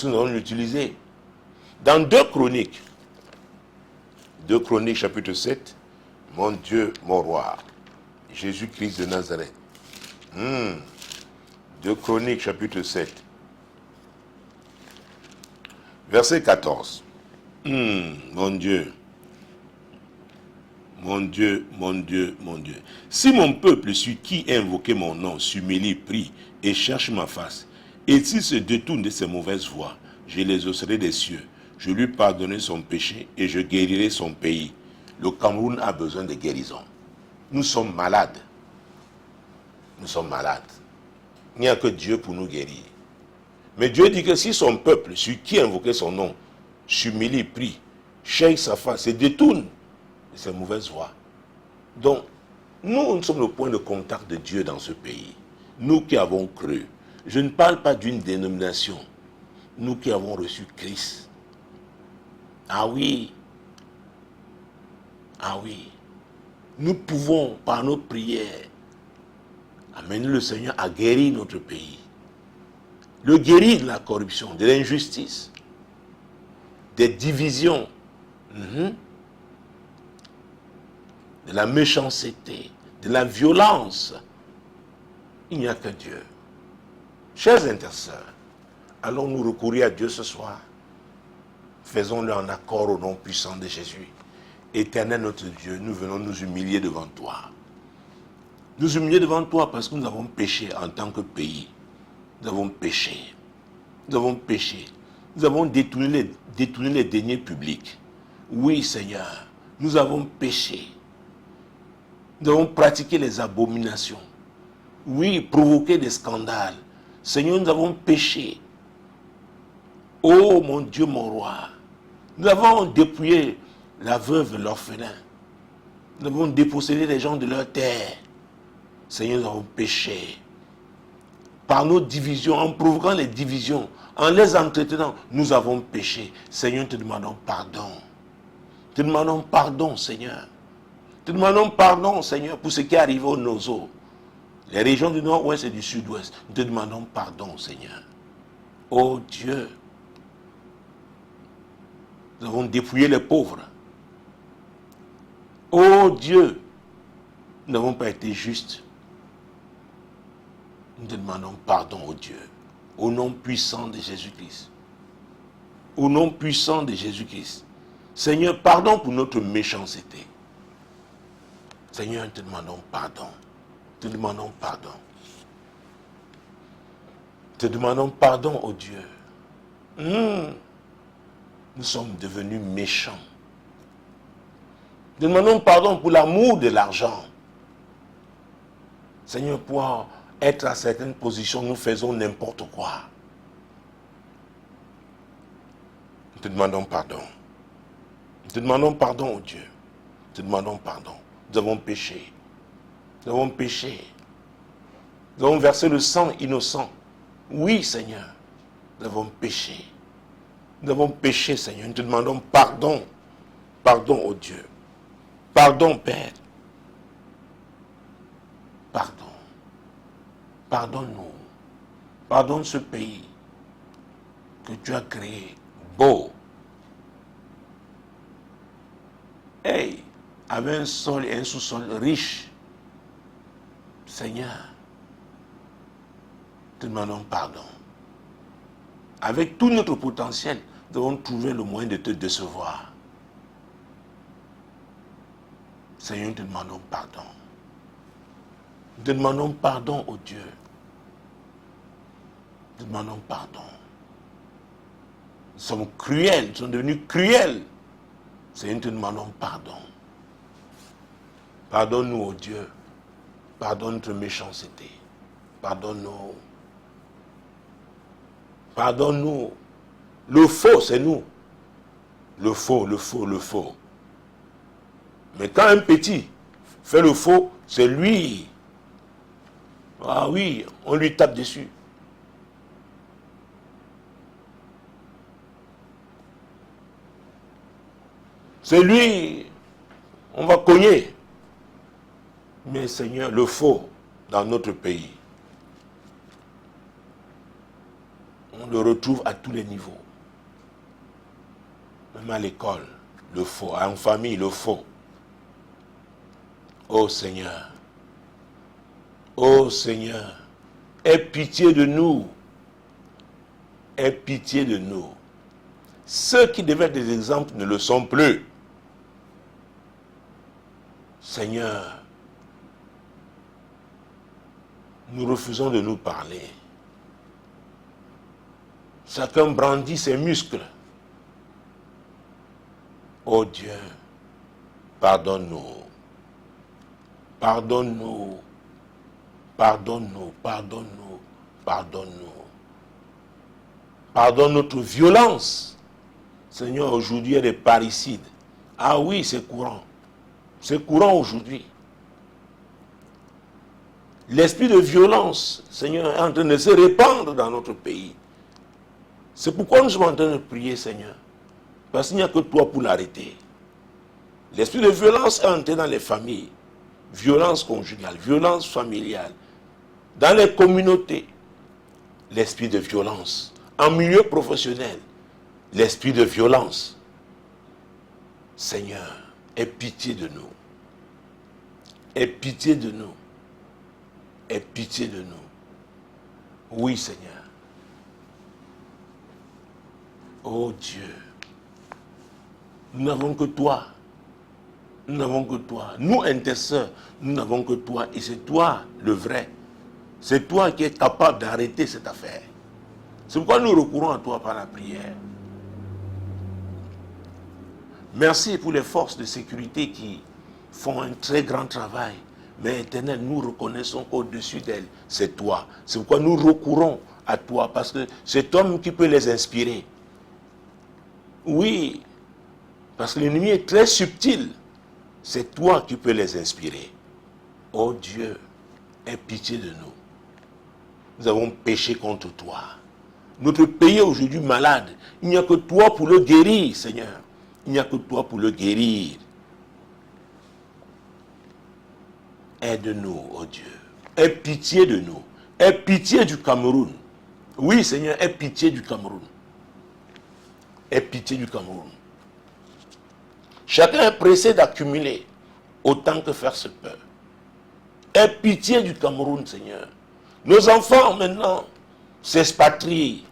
que nous allons l'utiliser? Dans 2 Chroniques, 2 Chroniques chapitre 7, mon Dieu, mon roi, Jésus-Christ de Nazareth. 2 Chroniques chapitre 7, verset 14. Mon Dieu. Mon Dieu, mon Dieu, mon Dieu. Si mon peuple, sur qui a invoqué mon nom, s'humilie, prie et cherche ma face, et s'il se détourne de ses mauvaises voies, je les exaucerai des cieux, je lui pardonnerai son péché et je guérirai son pays. Le Cameroun a besoin de guérison. Nous sommes malades. Nous sommes malades. Il n'y a que Dieu pour nous guérir. Mais Dieu dit que si son peuple, sur qui a invoqué son nom, s'humilie, prie, cherche sa face, se détourne de ses mauvaises voies. Donc, nous sommes le point de contact de Dieu dans ce pays. Nous qui avons cru. Je ne parle pas d'une dénomination. Nous qui avons reçu Christ. Ah oui. Ah oui. Nous pouvons, par nos prières, amener le Seigneur à guérir notre pays. Le guérir de la corruption, de l'injustice, des divisions, de la méchanceté, de la violence. Il n'y a que Dieu. Chers intercesseurs, allons-nous recourir à Dieu ce soir? Faisons-le en accord au nom puissant de Jésus. Éternel notre Dieu, nous venons nous humilier devant toi. Nous humilier devant toi parce que nous avons péché en tant que pays. Nous avons péché. Nous avons péché. Nous avons détourné les deniers publics. Oui, Seigneur, nous avons péché. Nous avons pratiqué les abominations. Oui, provoqué des scandales. Seigneur, nous avons péché. Oh mon Dieu, mon roi. Nous avons dépouillé la veuve, l'orphelin. Nous avons dépossédé les gens de leur terre. Seigneur, nous avons péché. Par nos divisions, en provoquant les divisions, en les entretenant, nous avons péché. Seigneur, te demandons pardon. Te demandons pardon, Seigneur. Te demandons pardon, Seigneur, pour ce qui est arrivé au Nozo. Les régions du nord-ouest et du sud-ouest. Nous te demandons pardon, Seigneur. Oh Dieu. Nous avons dépouillé les pauvres. Oh Dieu. Nous n'avons pas été justes. Nous te demandons pardon, oh Dieu. Au nom puissant de Jésus-Christ. Au nom puissant de Jésus-Christ. Seigneur, pardon pour notre méchanceté. Seigneur, nous te demandons pardon. Te demandons pardon. Te demandons pardon, oh Dieu. Nous sommes devenus méchants. Te demandons pardon pour l'amour de l'argent. Seigneur, pour être à certaines positions, nous faisons n'importe quoi. Nous te demandons pardon. Nous te demandons pardon, oh Dieu. Nous te demandons pardon. Nous avons péché. Nous avons péché. Nous avons versé le sang innocent. Oui, Seigneur. Nous avons péché. Nous avons péché, Seigneur. Nous te demandons pardon. Pardon, oh Dieu. Pardon, Père. Pardon. Pardonne-nous. Pardonne ce pays que tu as créé beau. Hey, avec un sol et un sous-sol riche. Seigneur, te demandons pardon. Avec tout notre potentiel, nous devons trouver le moyen de te décevoir. Seigneur, nous te demandons pardon. Nous te demandons pardon, oh Dieu. Nous te demandons pardon. Nous sommes cruels, nous sommes devenus cruels. Seigneur, nous te demandons pardon. Pardonne-nous, oh Dieu. Pardonne notre méchanceté. Pardonne-nous. Pardonne-nous. Le faux, c'est nous. Le faux, le faux, le faux. Mais quand un petit fait le faux, c'est lui. Ah oui, on lui tape dessus. C'est lui. On va cogner. Mais Seigneur, le faux dans notre pays, on le retrouve à tous les niveaux. Même à l'école, le faux. En famille, le faux. Oh Seigneur, aie pitié de nous. Aie pitié de nous. Ceux qui devaient être des exemples ne le sont plus. Seigneur, nous refusons de nous parler. Chacun brandit ses muscles. Oh Dieu, pardonne-nous. Pardonne-nous. Pardonne-nous. Pardonne-nous. Pardonne-nous. Pardonne notre violence. Seigneur, aujourd'hui, il y a des parricides. Ah oui, c'est courant. C'est courant aujourd'hui. L'esprit de violence, Seigneur, est en train de se répandre dans notre pays. C'est pourquoi nous sommes en train de prier, Seigneur. Parce qu'il n'y a que toi pour l'arrêter. L'esprit de violence est entré dans les familles. Violence conjugale, violence familiale. Dans les communautés, l'esprit de violence. En milieu professionnel, l'esprit de violence. Seigneur, aie pitié de nous. Aie pitié de nous. Aie pitié de nous. Oui, Seigneur. Oh Dieu, nous n'avons que toi. Nous n'avons que toi. Nous, intercesseurs, nous n'avons que toi. Et c'est toi le vrai. C'est toi qui es capable d'arrêter cette affaire. C'est pourquoi nous recourons à toi par la prière. Merci pour les forces de sécurité qui font un très grand travail. Mais Éternel, nous reconnaissons qu'au-dessus d'elles, c'est toi. C'est pourquoi nous recourons à toi. Parce que c'est toi qui peut les inspirer. Oui, parce que l'ennemi est très subtil. C'est toi qui peux les inspirer. Oh Dieu, aie pitié de nous. Nous avons péché contre toi. Notre pays est aujourd'hui malade. Il n'y a que toi pour le guérir, Seigneur. Il n'y a que toi pour le guérir. Aide-nous, oh Dieu. Aie pitié de nous. Aie pitié du Cameroun. Oui, Seigneur, aie pitié du Cameroun. Aie pitié du Cameroun. Chacun est pressé d'accumuler autant que faire se peut. Aie pitié du Cameroun, Seigneur. Nos enfants, maintenant, s'expatrient.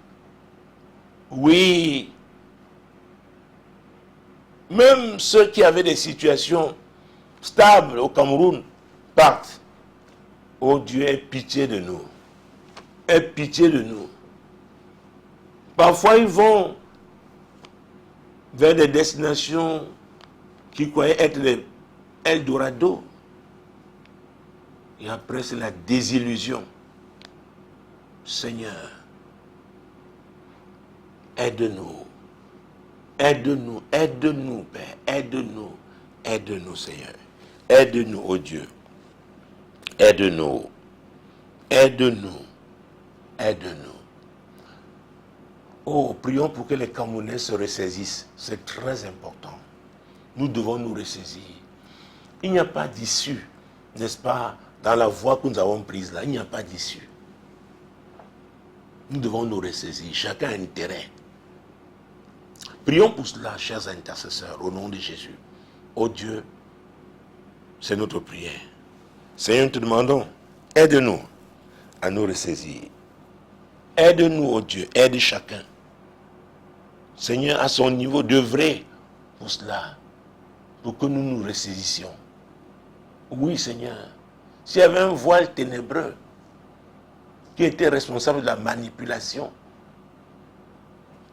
Oui. Même ceux qui avaient des situations stables au Cameroun partent. Oh Dieu, aie pitié de nous. Aie pitié de nous. Parfois, ils vont vers des destinations qui croyaient être les Eldorado. Et après, c'est la désillusion. Seigneur, aide-nous. Aide-nous, aide-nous, Père. Aide-nous. Aide-nous, Seigneur. Aide-nous, oh Dieu. Aide-nous. Aide-nous. Aide-nous. Oh, prions pour que les Camerounais se ressaisissent. C'est très important. Nous devons nous ressaisir. Il n'y a pas d'issue, n'est-ce pas, dans la voie que nous avons prise là. Il n'y a pas d'issue. Nous devons nous ressaisir. Chacun a intérêt. Prions pour cela, chers intercesseurs, au nom de Jésus. Oh Dieu, c'est notre prière. Seigneur, nous te demandons, aide-nous à nous ressaisir. Aide-nous, oh Dieu, aide chacun. Seigneur, à son niveau, d'œuvrer pour cela, pour que nous nous ressaisissions. Oui, Seigneur, s'il y avait un voile ténébreux qui était responsable de la manipulation,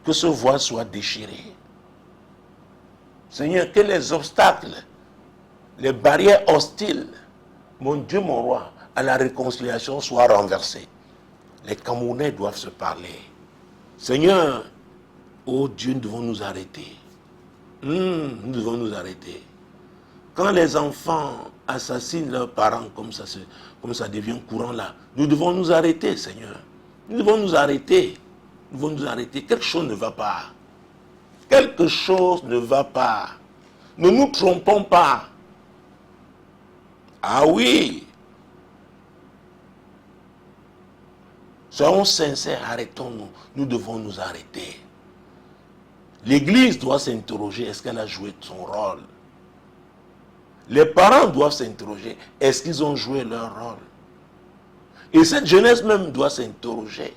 que ce voile soit déchiré. Seigneur, que les obstacles, les barrières hostiles, mon Dieu, mon roi, à la réconciliation soient renversées. Les Camerounais doivent se parler. Seigneur, oh Dieu, nous devons nous arrêter. Nous devons nous arrêter. Quand les enfants assassinent leurs parents comme ça devient courant là, nous devons nous arrêter, Seigneur. Nous devons nous arrêter. Nous devons nous arrêter. Quelque chose ne va pas. Quelque chose ne va pas. Ne nous trompons pas. Ah oui. Soyons sincères, arrêtons-nous. Nous devons nous arrêter. L'Église doit s'interroger, est-ce qu'elle a joué son rôle? Les parents doivent s'interroger, est-ce qu'ils ont joué leur rôle? Et cette jeunesse même doit s'interroger,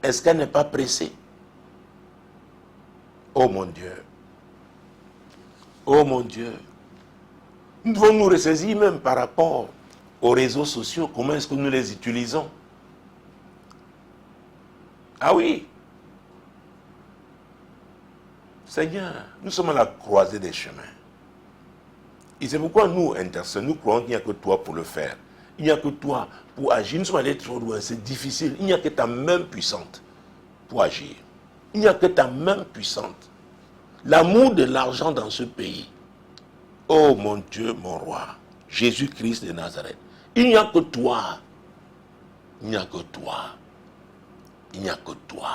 est-ce qu'elle n'est pas pressée? Oh mon Dieu. Oh mon Dieu. Nous devons nous ressaisir même par rapport aux réseaux sociaux. Comment est-ce que nous les utilisons? Ah oui. Seigneur, nous sommes à la croisée des chemins. Et c'est pourquoi nous, intercesseurs, nous croyons qu'il n'y a que toi pour le faire. Il n'y a que toi pour agir. Nous sommes allés trop loin, c'est difficile. Il n'y a que ta main puissante pour agir. Il n'y a que ta main puissante. L'amour de l'argent dans ce pays. Oh mon Dieu, mon roi, Jésus-Christ de Nazareth. Il n'y a que toi. Il n'y a que toi. Il n'y a que toi.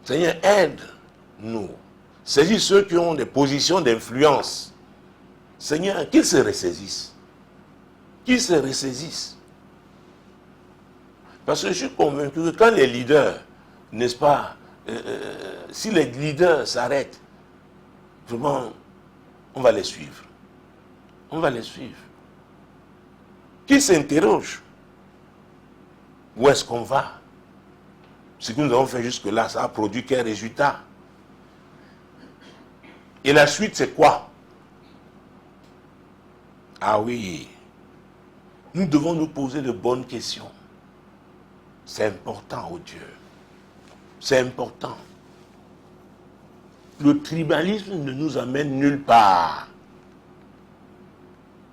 Seigneur, aide-nous. Saisis ceux qui ont des positions d'influence. Seigneur, qu'ils se ressaisissent. Qu'ils se ressaisissent. Parce que je suis convaincu que quand les leaders, n'est-ce pas, si les leaders s'arrêtent, vraiment, on va les suivre. On va les suivre. Qu'ils s'interrogent. Où est-ce qu'on va? Ce que nous avons fait jusque-là, ça a produit quel résultat? Et la suite, c'est quoi? Ah oui. Nous devons nous poser de bonnes questions. C'est important, oh Dieu. C'est important. Le tribalisme ne nous amène nulle part.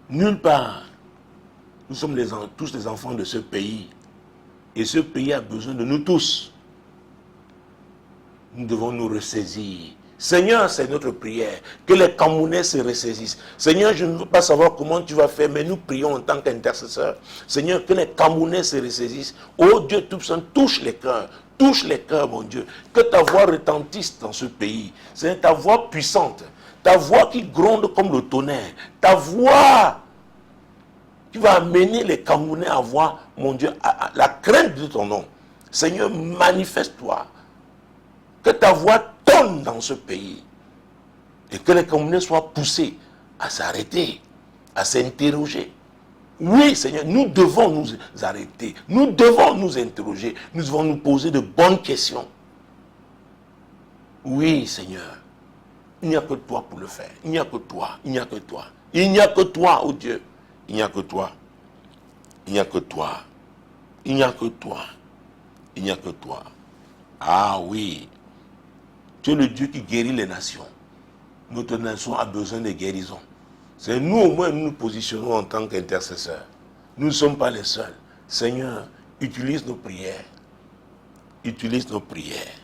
Nulle part. Nous sommes tous les enfants de ce pays. Et ce pays a besoin de nous tous. Nous devons nous ressaisir. Seigneur, c'est notre prière. Que les Camerounais se ressaisissent. Seigneur, je ne veux pas savoir comment tu vas faire, mais nous prions en tant qu'intercesseurs. Seigneur, que les Camerounais se ressaisissent. Oh Dieu Tout-Puissant, touche les cœurs. Touche les cœurs, mon Dieu. Que ta voix retentisse dans ce pays. C'est ta voix puissante. Ta voix qui gronde comme le tonnerre. Ta voix qui va amener les Camerounais à voir, mon Dieu, à la crainte de ton nom. Seigneur, manifeste-toi. Que ta voix tonne dans ce pays. Et que les Camerounais soient poussés à s'arrêter, à s'interroger. Oui, Seigneur, nous devons nous arrêter. Nous devons nous interroger. Nous devons nous poser de bonnes questions. Oui, Seigneur. Il n'y a que toi pour le faire. Il n'y a que toi. Il n'y a que toi. Il n'y a que toi, oh Dieu. Il n'y a que toi. Il n'y a que toi. Il n'y a que toi. Il n'y a que toi. Ah oui. Tu es le Dieu qui guérit les nations. Notre nation a besoin de guérison. C'est nous au moins nous nous positionnons en tant qu'intercesseurs. Nous ne sommes pas les seuls. Seigneur, utilise nos prières. Utilise nos prières.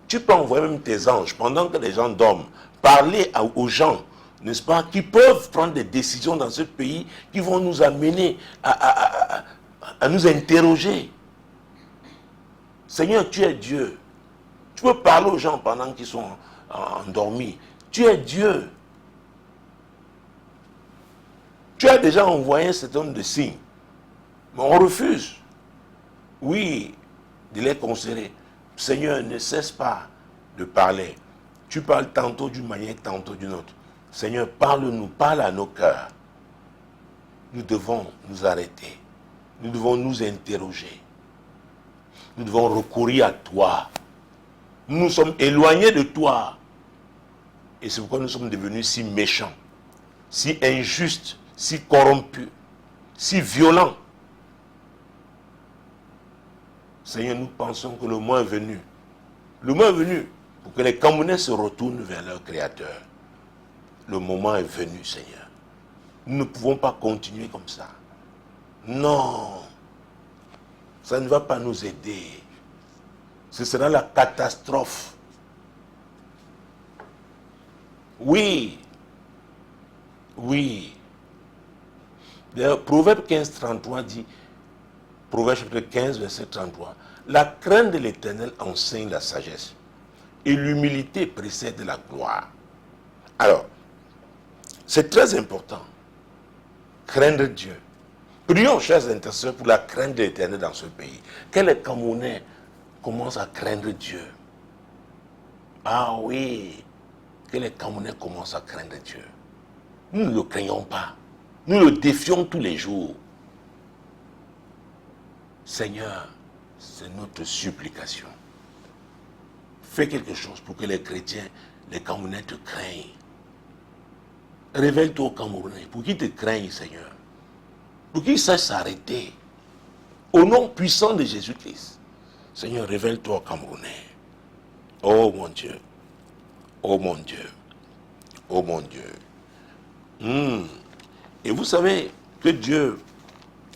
Tu peux envoyer même tes anges pendant que les gens dorment. Parler aux gens, n'est-ce pas, qui peuvent prendre des décisions dans ce pays qui vont nous amener à nous interroger. Seigneur, tu es Dieu. Tu peux parler aux gens pendant qu'ils sont endormis. Tu es Dieu. Tu as déjà envoyé un certain nombre de signes. Mais on refuse. Oui, de les considérer. Seigneur, ne cesse pas de parler. Tu parles tantôt d'une manière, tantôt d'une autre. Seigneur, parle-nous, parle à nos cœurs. Nous devons nous arrêter. Nous devons nous interroger. Nous devons recourir à toi. Nous nous sommes éloignés de toi. Et c'est pourquoi nous sommes devenus si méchants, si injustes, si corrompus, si violents. Seigneur, nous pensons que le moment est venu. Le moment est venu pour que les Camerounais se retournent vers leur Créateur. Le moment est venu, Seigneur. Nous ne pouvons pas continuer comme ça. Non. Ça ne va pas nous aider. Ce sera la catastrophe. Oui. Oui. D'ailleurs, Proverbe 15, 33 dit, Proverbe chapitre 15, verset 33, la crainte de l'Éternel enseigne la sagesse, et l'humilité précède la gloire. Alors, C'est très important. Craindre Dieu. Prions, chers intercesseurs, pour la crainte de l'Éternel dans ce pays. Que les Camerounais commencent à craindre Dieu. Ah oui, que les Camerounais commencent à craindre Dieu. Nous ne le craignons pas. Nous le défions tous les jours. Seigneur, c'est notre supplication. Fais quelque chose pour que les chrétiens, les Camerounais te craignent. Révèle-toi aux Camerounais pour qu'ils te craignent, Seigneur. Pour qu'ils sachent s'arrêter. Au nom puissant de Jésus-Christ. Seigneur, révèle-toi aux Camerounais. Oh mon Dieu. Oh mon Dieu. Oh mon Dieu. Et vous savez que Dieu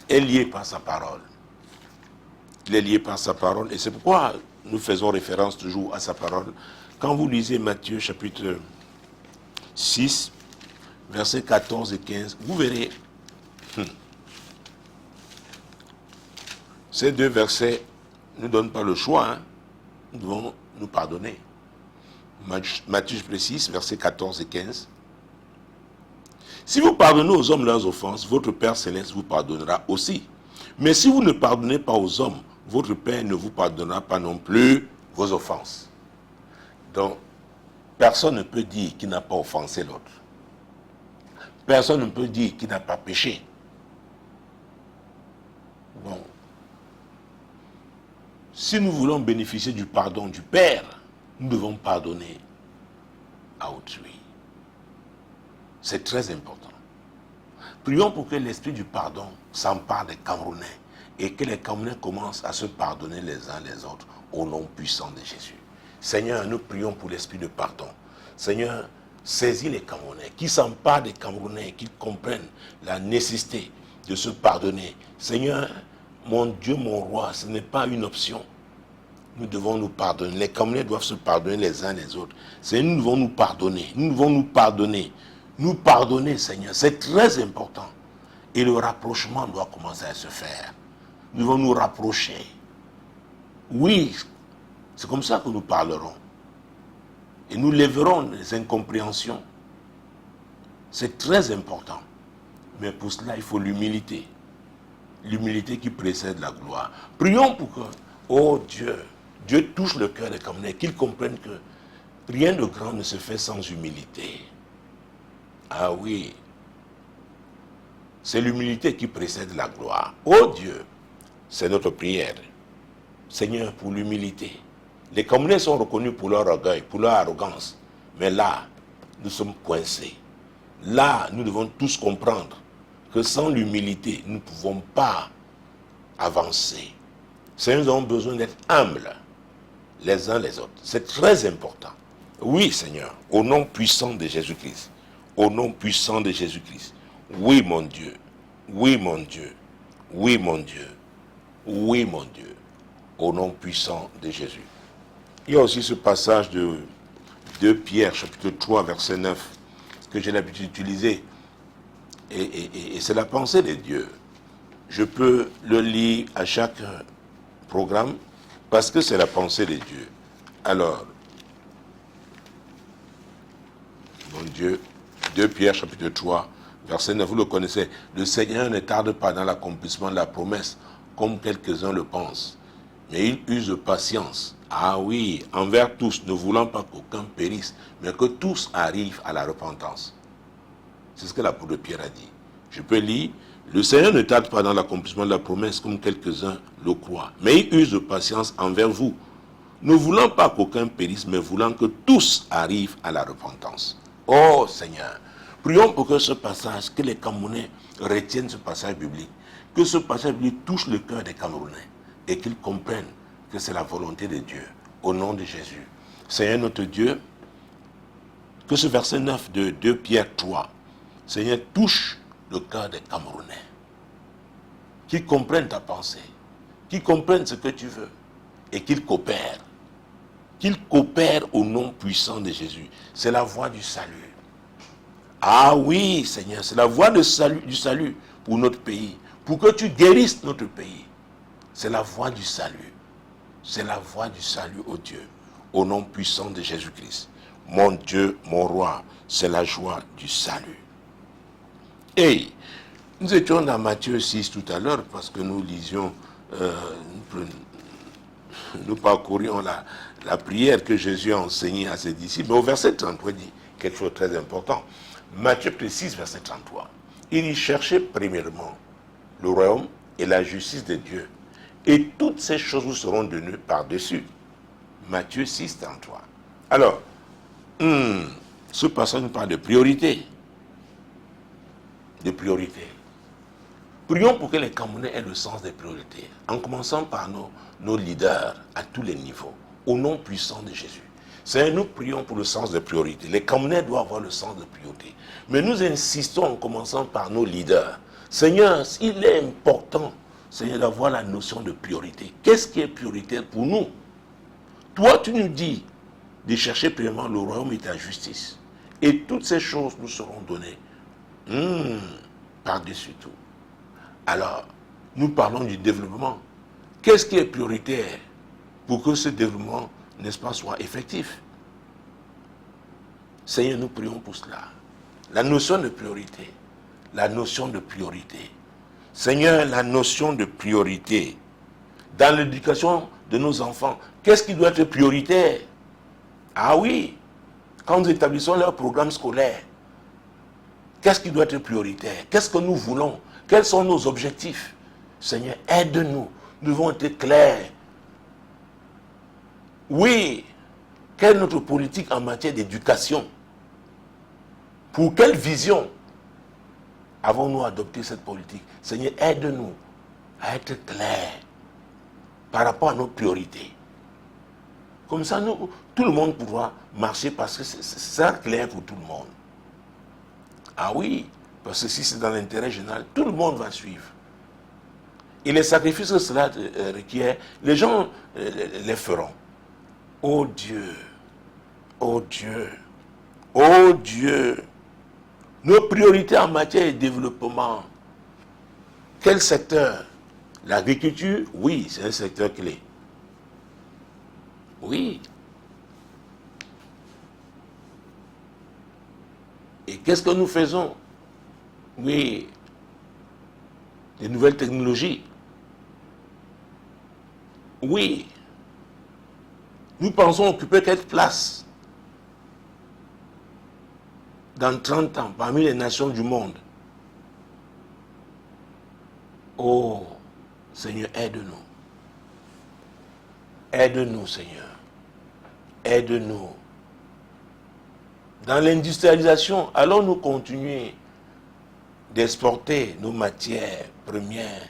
est lié par sa parole. Il est lié par sa parole. Et c'est pourquoi nous faisons référence toujours à sa parole. Quand vous lisez Matthieu chapitre 6, versets 14 et 15, vous verrez, ces deux versets ne nous donnent pas le choix. Hein. Nous devons nous pardonner. Matthieu 6, versets 14 et 15. Si vous pardonnez aux hommes leurs offenses, votre Père Céleste vous pardonnera aussi. Mais si vous ne pardonnez pas aux hommes, votre Père ne vous pardonnera pas non plus vos offenses. Donc, personne ne peut dire qu'il n'a pas offensé l'autre. Personne ne peut dire qu'il n'a pas péché. Bon. Si nous voulons bénéficier du pardon du Père, nous devons pardonner à autrui. C'est très important. Prions pour que l'esprit du pardon s'empare des Camerounais et que les Camerounais commencent à se pardonner les uns les autres au nom puissant de Jésus. Seigneur, nous prions pour l'esprit de pardon. Seigneur, saisis les Camerounais, qu'ils s'emparent des Camerounais, qu'ils comprennent la nécessité de se pardonner. Seigneur, mon Dieu, mon roi, ce n'est pas une option. Nous devons nous pardonner. Les Camerounais doivent se pardonner les uns les autres. Seigneur, nous devons nous pardonner. Nous devons nous pardonner. Nous pardonner, Seigneur, c'est très important. Et le rapprochement doit commencer à se faire. Nous devons nous rapprocher. Oui, c'est comme ça que nous parlerons. Et nous lèverons les incompréhensions. C'est très important. Mais pour cela, il faut l'humilité. L'humilité qui précède la gloire. Prions pour que, oh Dieu, Dieu touche le cœur des Camerounais, qu'ils comprennent que rien de grand ne se fait sans humilité. Ah oui, c'est l'humilité qui précède la gloire. Oh Dieu, c'est notre prière. Seigneur, pour l'humilité. Les Camerounais sont reconnus pour leur orgueil, pour leur arrogance. Mais là, nous sommes coincés. Là, nous devons tous comprendre que sans l'humilité, nous ne pouvons pas avancer. Seigneur, nous avons besoin d'être humbles les uns les autres. C'est très important. Oui, Seigneur, au nom puissant de Jésus-Christ. Au nom puissant de Jésus-Christ. Oui, mon Dieu. Oui, mon Dieu. Oui, mon Dieu. Oui, mon Dieu. Au nom puissant de Jésus. Il y a aussi ce passage de 2 Pierre, chapitre 3, verset 9, que j'ai l'habitude d'utiliser. Et c'est la pensée de Dieu. Je peux le lire à chaque programme parce que c'est la pensée de Dieu. Alors, mon Dieu, 2 Pierre, chapitre 3, verset 9, vous le connaissez. Le Seigneur ne tarde pas dans l'accomplissement de la promesse, comme quelques-uns le pensent. Mais il use de patience. Ah oui, envers tous, ne voulant pas qu'aucun périsse, mais que tous arrivent à la repentance. C'est ce que l'apôtre Pierre a dit. Je peux lire, le Seigneur ne tarde pas dans l'accomplissement de la promesse, comme quelques-uns le croient. Mais il use de patience envers vous, ne voulant pas qu'aucun périsse, mais voulant que tous arrivent à la repentance. Oh Seigneur, prions pour que ce passage, que les Camerounais retiennent ce passage biblique, que ce passage biblique touche le cœur des Camerounais et qu'ils comprennent que c'est la volonté de Dieu, au nom de Jésus. Seigneur notre Dieu, que ce verset 9 de 2 Pierre 3, Seigneur, touche le cœur des Camerounais, qu'ils comprennent ta pensée, qu'ils comprennent ce que tu veux et qu'ils coopèrent. Qu'ils coopèrent au nom puissant de Jésus. C'est la voie du salut. Ah oui, Seigneur, c'est la voie du salut pour notre pays, pour que tu guérisses notre pays. C'est la voie du salut. C'est la voie du salut, ô Dieu, au nom puissant de Jésus-Christ. Mon Dieu, mon roi, c'est la joie du salut. Et nous étions dans Matthieu 6 tout à l'heure parce que nous lisions, nous parcourions la prière que Jésus a enseignée à ses disciples. Mais au verset 33, il dit quelque chose de très important. Matthieu 6, verset 33. Il y cherchait premièrement le royaume et la justice de Dieu. Et toutes ces choses vous seront données par-dessus. Matthieu 6, 33. Alors, ce passage nous parle de priorité. De priorité. Prions pour que les Camerounais aient le sens des priorités, en commençant par nos leaders à tous les niveaux, au nom puissant de Jésus. Seigneur, nous prions pour le sens des priorités. Les Camerounais doivent avoir le sens des priorités. Mais nous insistons en commençant par nos leaders. Seigneur, il est important, Seigneur, d'avoir la notion de priorité. Qu'est-ce qui est prioritaire pour nous? Toi, tu nous dis de chercher premièrement le royaume et ta justice. Et toutes ces choses nous seront données. Par-dessus tout. Alors, nous parlons du développement. Qu'est-ce qui est prioritaire pour que ce développement, n'est-ce pas, soit effectif? Seigneur, nous prions pour cela. La notion de priorité. La notion de priorité. Seigneur, la notion de priorité. Dans l'éducation de nos enfants, qu'est-ce qui doit être prioritaire? Ah oui, quand nous établissons leur programme scolaire, qu'est-ce qui doit être prioritaire? Qu'est-ce que nous voulons? Quels sont nos objectifs? Seigneur, aide-nous. Nous devons être clairs. Oui, quelle est notre politique en matière d'éducation? Pour quelle vision avons-nous adopté cette politique? Seigneur, aide-nous à être clairs par rapport à nos priorités. Comme ça, tout le monde pourra marcher parce que c'est clair pour tout le monde. Ah oui, parce que si c'est dans l'intérêt général, tout le monde va suivre. Et les sacrifices que cela requiert, les gens les feront. Oh Dieu, oh Dieu, oh Dieu, nos priorités en matière de développement. Quel secteur? L'agriculture, oui, c'est un secteur clé. Oui. Et qu'est-ce que nous faisons? Oui, les nouvelles technologies. Oui, nous pensons occuper quelle place dans 30 ans parmi les nations du monde. Oh, Seigneur, aide-nous. Aide-nous, Seigneur. Aide-nous. Dans l'industrialisation, allons-nous continuer d'exporter nos matières premières,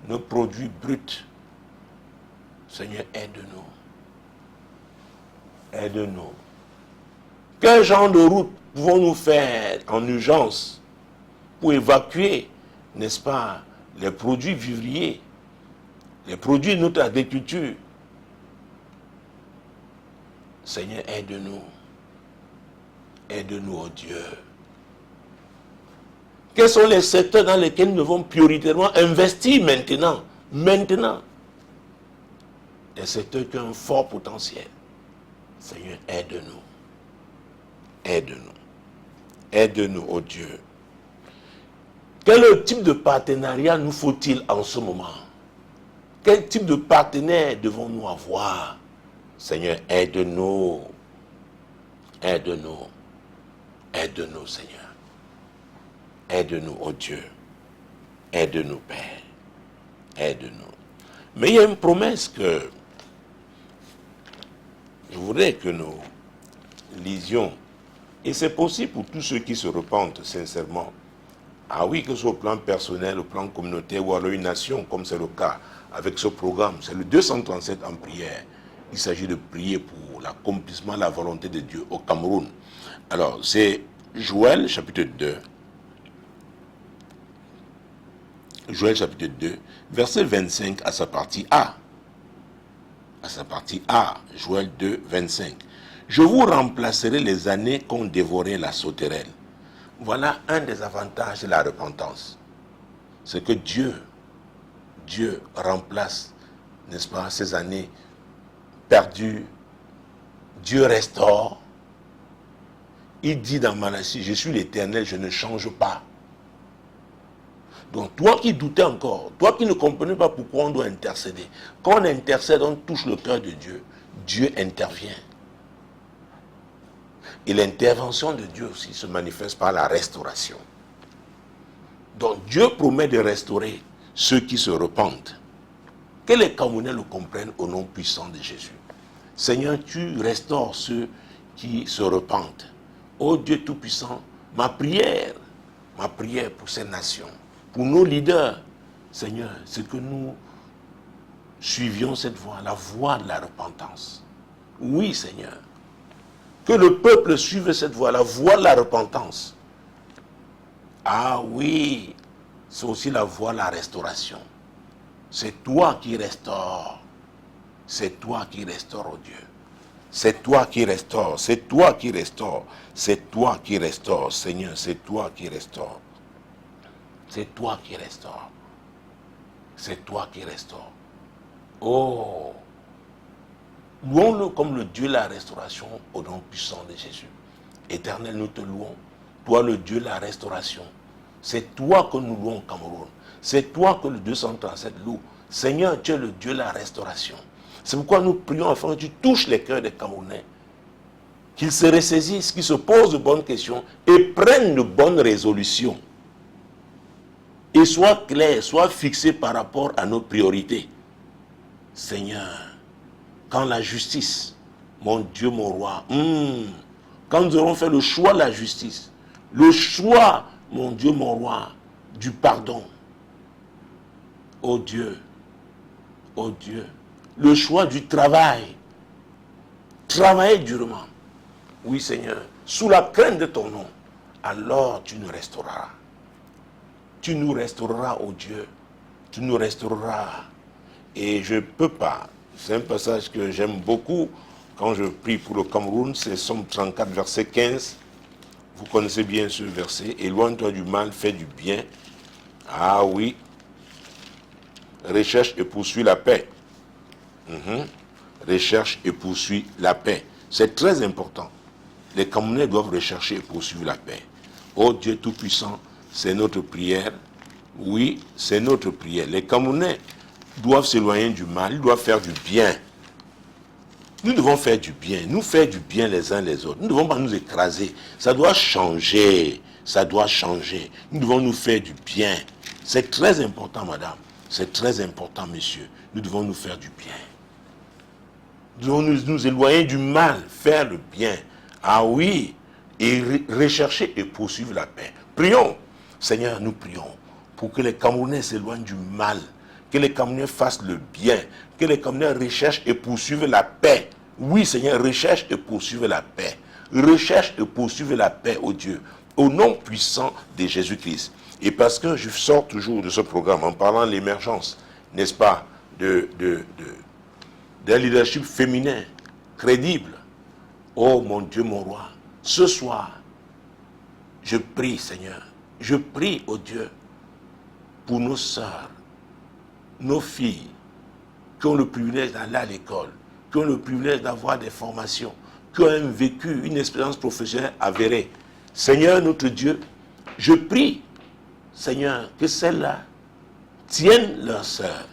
nos produits bruts? Seigneur, aide-nous. Aide-nous. Quel genre de route pouvons-nous faire en urgence pour évacuer, n'est-ce pas, les produits vivriers, les produits de notre agriculture? Seigneur, aide-nous. Aide-nous, oh Dieu. Quels sont les secteurs dans lesquels nous devons prioritairement investir maintenant? Maintenant. Les secteurs qui ont un fort potentiel. Seigneur, aide-nous. Aide-nous. Aide-nous, oh Dieu. Quel type de partenariat nous faut-il en ce moment? Quel type de partenaire devons-nous avoir? Seigneur, aide-nous. Aide-nous. Aide-nous, Seigneur. Aide-nous, oh Dieu. Aide-nous, Père. Aide-nous. Mais il y a une promesse que je voudrais que nous lisions. Et c'est possible pour tous ceux qui se repentent sincèrement. Ah oui, que ce soit au plan personnel, au plan communautaire ou alors une nation, comme c'est le cas avec ce programme. C'est le 237 en prière. Il s'agit de prier pour l'accomplissement de la volonté de Dieu au Cameroun. Alors, c'est Joël chapitre 2. Joël chapitre 2, verset 25 à sa partie A. À sa partie A, Joël 2, 25. Je vous remplacerai les années qu'ont dévoré la sauterelle. Voilà un des avantages de la repentance. C'est que Dieu remplace, n'est-ce pas, ces années perdues. Dieu restaure. Il dit dans Malachie, je suis l'Éternel, je ne change pas. Donc toi qui doutais encore, toi qui ne comprenais pas pourquoi on doit intercéder, quand on intercède, on touche le cœur de Dieu, Dieu intervient. Et l'intervention de Dieu aussi se manifeste par la restauration. Donc Dieu promet de restaurer ceux qui se repentent. Que les Camerounais le comprennent au nom puissant de Jésus. Seigneur, tu restaures ceux qui se repentent. Ô Dieu Tout-Puissant, ma prière pour ces nations, pour nos leaders, Seigneur, c'est que nous suivions cette voie, la voie de la repentance. Oui, Seigneur. Que le peuple suive cette voie, la voie de la repentance. Ah oui, c'est aussi la voie de la restauration. C'est toi qui restaures. C'est toi qui restaures, oh Dieu. C'est toi qui restaures, c'est toi qui restaures, c'est toi qui restaures, Seigneur, c'est toi qui restaures. C'est toi qui restaures. C'est toi qui restaures. Oh, louons-le comme le Dieu de la restauration au nom puissant de Jésus. Éternel, nous te louons. Toi, le Dieu de la restauration. C'est toi que nous louons au Cameroun. C'est toi que le 237 loue. Seigneur, tu es le Dieu de la restauration. C'est pourquoi nous prions afin que tu touches les cœurs des Camerounais. Qu'ils se ressaisissent, qu'ils se posent de bonnes questions et prennent de bonnes résolutions. Et soient clairs, soient fixés par rapport à nos priorités. Seigneur, quand la justice, mon Dieu, mon roi, quand nous aurons fait le choix de la justice, le choix, mon Dieu, mon roi, du pardon, oh Dieu, le choix du travail, travailler durement, oui Seigneur, sous la crainte de ton nom, alors tu nous restaureras. Tu nous restaureras, oh Dieu, tu nous restaureras. Et je ne peux pas, c'est un passage que j'aime beaucoup, quand je prie pour le Cameroun, c'est Somme 34, verset 15. Vous connaissez bien ce verset. Éloigne-toi du mal, fais du bien. Ah oui. Recherche et poursuis la paix. Recherche et poursuis la paix. C'est très important. Les Camerounais doivent rechercher et poursuivre la paix. Oh Dieu Tout-Puissant, c'est notre prière. Oui, c'est notre prière. Les Camerounais doivent s'éloigner du mal, ils doivent faire du bien. Nous devons faire du bien, nous faire du bien les uns les autres. Nous ne devons pas nous écraser. Ça doit changer, ça doit changer. Nous devons nous faire du bien. C'est très important, madame. C'est très important, monsieur. Nous devons nous faire du bien. Nous devons nous éloigner du mal, faire le bien. Ah oui, et rechercher et poursuivre la paix. Prions. Seigneur, nous prions pour que les Camerounais s'éloignent du mal, que les Camerounais fassent le bien, que les Camerounais recherchent et poursuivent la paix. Oui, Seigneur, recherche et poursuivre la paix. Recherche et poursuivre la paix, oh Dieu, au nom puissant de Jésus-Christ. Et parce que je sors toujours de ce programme en parlant de l'émergence, n'est-ce pas, d'un leadership féminin crédible. Oh mon Dieu, mon roi, ce soir, je prie, Seigneur, je prie, oh Dieu, pour nos sœurs, nos filles, qui ont le privilège d'aller à l'école, qui ont le privilège d'avoir des formations, qui ont un vécu, une expérience professionnelle avérée. Seigneur, notre Dieu, je prie, Seigneur, que celles-là tiennent leurs sœurs,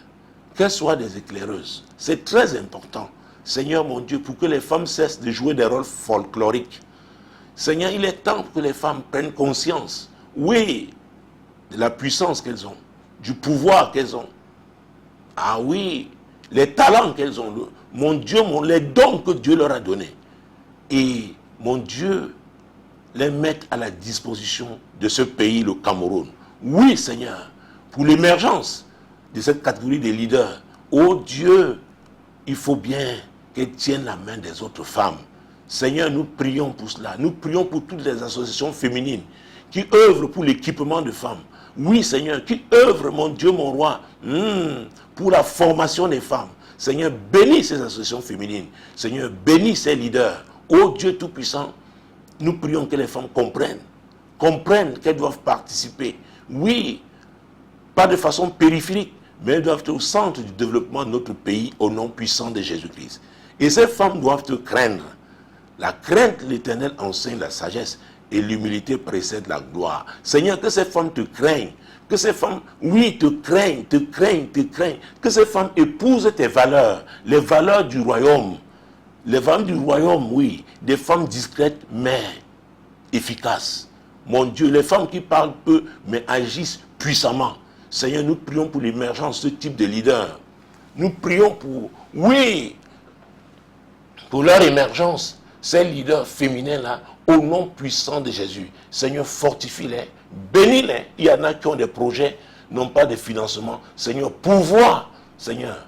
qu'elles soient des éclaireuses. C'est très important, Seigneur mon Dieu, pour que les femmes cessent de jouer des rôles folkloriques. Seigneur, il est temps que les femmes prennent conscience, oui, de la puissance qu'elles ont, du pouvoir qu'elles ont. Ah oui, les talents qu'elles ont, mon Dieu, les dons que Dieu leur a donnés. Et mon Dieu, les mettre à la disposition de ce pays, le Cameroun. Oui, Seigneur, pour l'émergence de cette catégorie de leaders. Oh Dieu, il faut bien qu'elles tiennent la main des autres femmes. Seigneur, nous prions pour cela. Nous prions pour toutes les associations féminines qui œuvrent pour l'équipement de femmes. Oui, Seigneur, qui œuvrent, mon Dieu, mon roi, pour la formation des femmes. Seigneur, bénis ces associations féminines. Seigneur, bénis ces leaders. Oh Dieu Tout-Puissant, nous prions que les femmes comprennent qu'elles doivent participer. Oui, pas de façon périphérique, mais elles doivent être au centre du développement de notre pays au nom puissant de Jésus-Christ. Et ces femmes doivent te craindre. La crainte de l'Éternel enseigne la sagesse. et l'humilité précède la gloire. Seigneur, que ces femmes te craignent. Que ces femmes, oui, te craignent. Que ces femmes épousent tes valeurs, les valeurs du royaume. Les femmes du royaume, oui, des femmes discrètes mais efficaces. Mon Dieu, les femmes qui parlent peu mais agissent puissamment. Seigneur, nous prions pour l'émergence de ce type de leader. Nous prions pour, oui, pour leur émergence, ces leaders féminins-là, au nom puissant de Jésus. Seigneur, fortifie-les, bénis-les. Il y en a qui ont des projets, non pas de financement. Seigneur, pouvoir, Seigneur,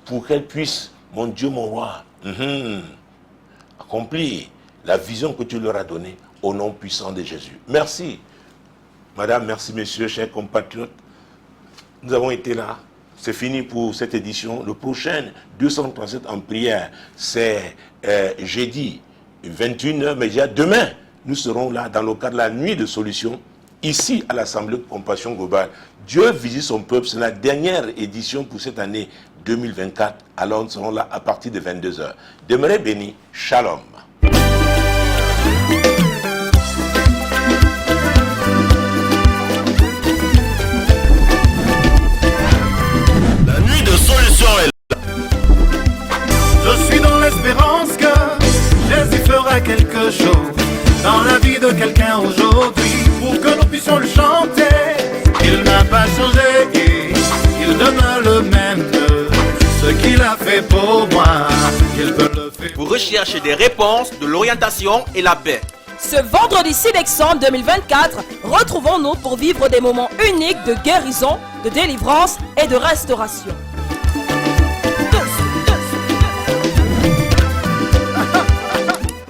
pour qu'elles puissent, mon Dieu, mon roi, accomplir la vision que tu leur as donnée au nom puissant de Jésus. Merci, madame, merci, messieurs, chers compatriotes. Nous avons été là. C'est fini pour cette édition. Le prochain 237 en prière, c'est jeudi 21h, mais déjà demain, nous serons là dans le cadre de la nuit de solutions, ici à l'Assemblée de Compassion Globale. Dieu visite son peuple, c'est la dernière édition pour cette année 2024. Alors nous serons là à partir de 22h. Demeurez bénis, shalom. La nuit de solution est là. Je suis dans l'espérance que Jésus fera quelque chose dans la vie de quelqu'un aujourd'hui, pour que nous puissions le chanter. Il n'a pas changé, il demeure le même. Ce qu'il a fait pour moi, il peut le faire. Vous recherchez des réponses, de l'orientation et la paix. Ce vendredi 6 décembre 2024, retrouvons-nous pour vivre des moments uniques de guérison, de délivrance et de restauration.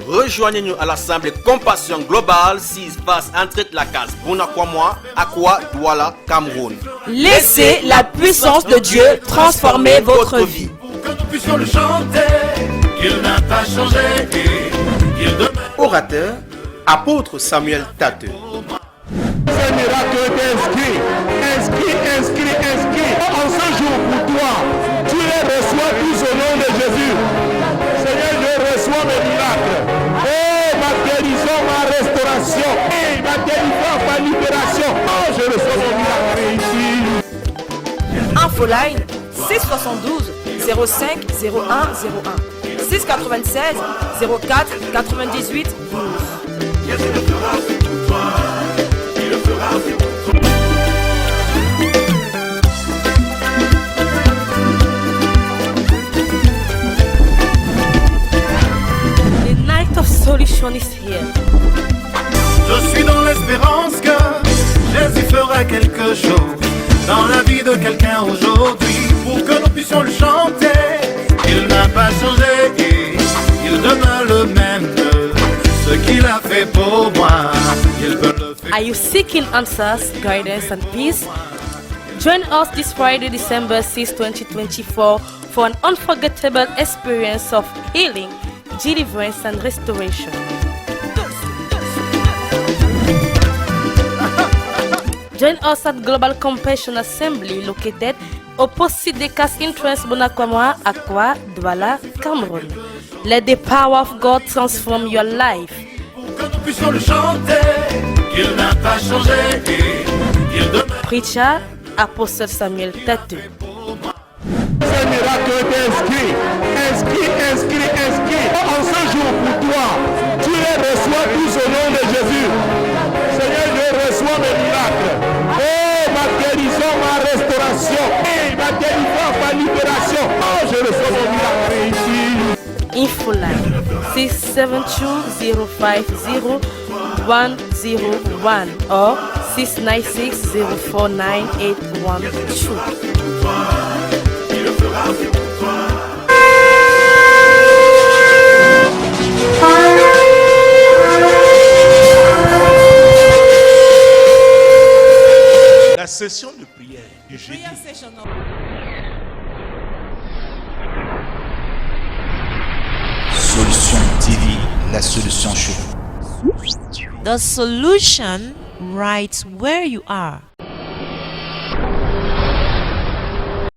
Rejoignez-nous à l'Assemblée Compassion Globale, 6 Basse Entrée de la case Bonakwamwa, Akwa, Douala, Cameroun. Laissez la puissance de Dieu transformer votre vie. Pour que nous puissions le chanter, qu'il n'a pas changé, qu'il demeure. Orateur, apôtre Samuel Tate. Ce miracle est inscrit. En ce jour pour toi, tu les reçois tous au nom de Jésus. Seigneur, je reçois mes miracles. Oh, ma guérison, ma restauration. Et ma délivrance, ma libération. Oh, je reçois mon miracle ici. Infoline 672 05 01 01 696 04 98 12. The night of solution is here. Je suis dans l'espérance que Jésus fera quelque chose dans la vie de quelqu'un aujourd'hui, pour que nous puissions le chanter. Il n'a pas changé, il demeure le même. Ce qu'il a fait pour moi, il peut le faire. Are you seeking answers, guidance, and peace? Join us this Friday, December 6, 2024 for an unforgettable experience of healing, deliverance, and restoration. Join us at Global Compassion Assembly located opposite the Casse Entrance Bonakwamwa, Akwa, Douala, Cameroon. Let the power of God transform your life. Pour que nous puissions le chanter, qu'il n'a pas changé, qu'il demeure. Preacher, Apostle Samuel Tate. Ce miracle est inscrit. En ce jour pour toi, tu les reçois tous au nom de Jésus. Seigneur, je reçois mes miracles. Oh, ma guérison, ma restauration. Et ma délivrance, ma libération. Oh, je reçois mon miracle ici. Infoline 672 050 101 or 696 049 812. La session de prière du jeudi. Solution TV, la solution chez vous. The solution right where you are.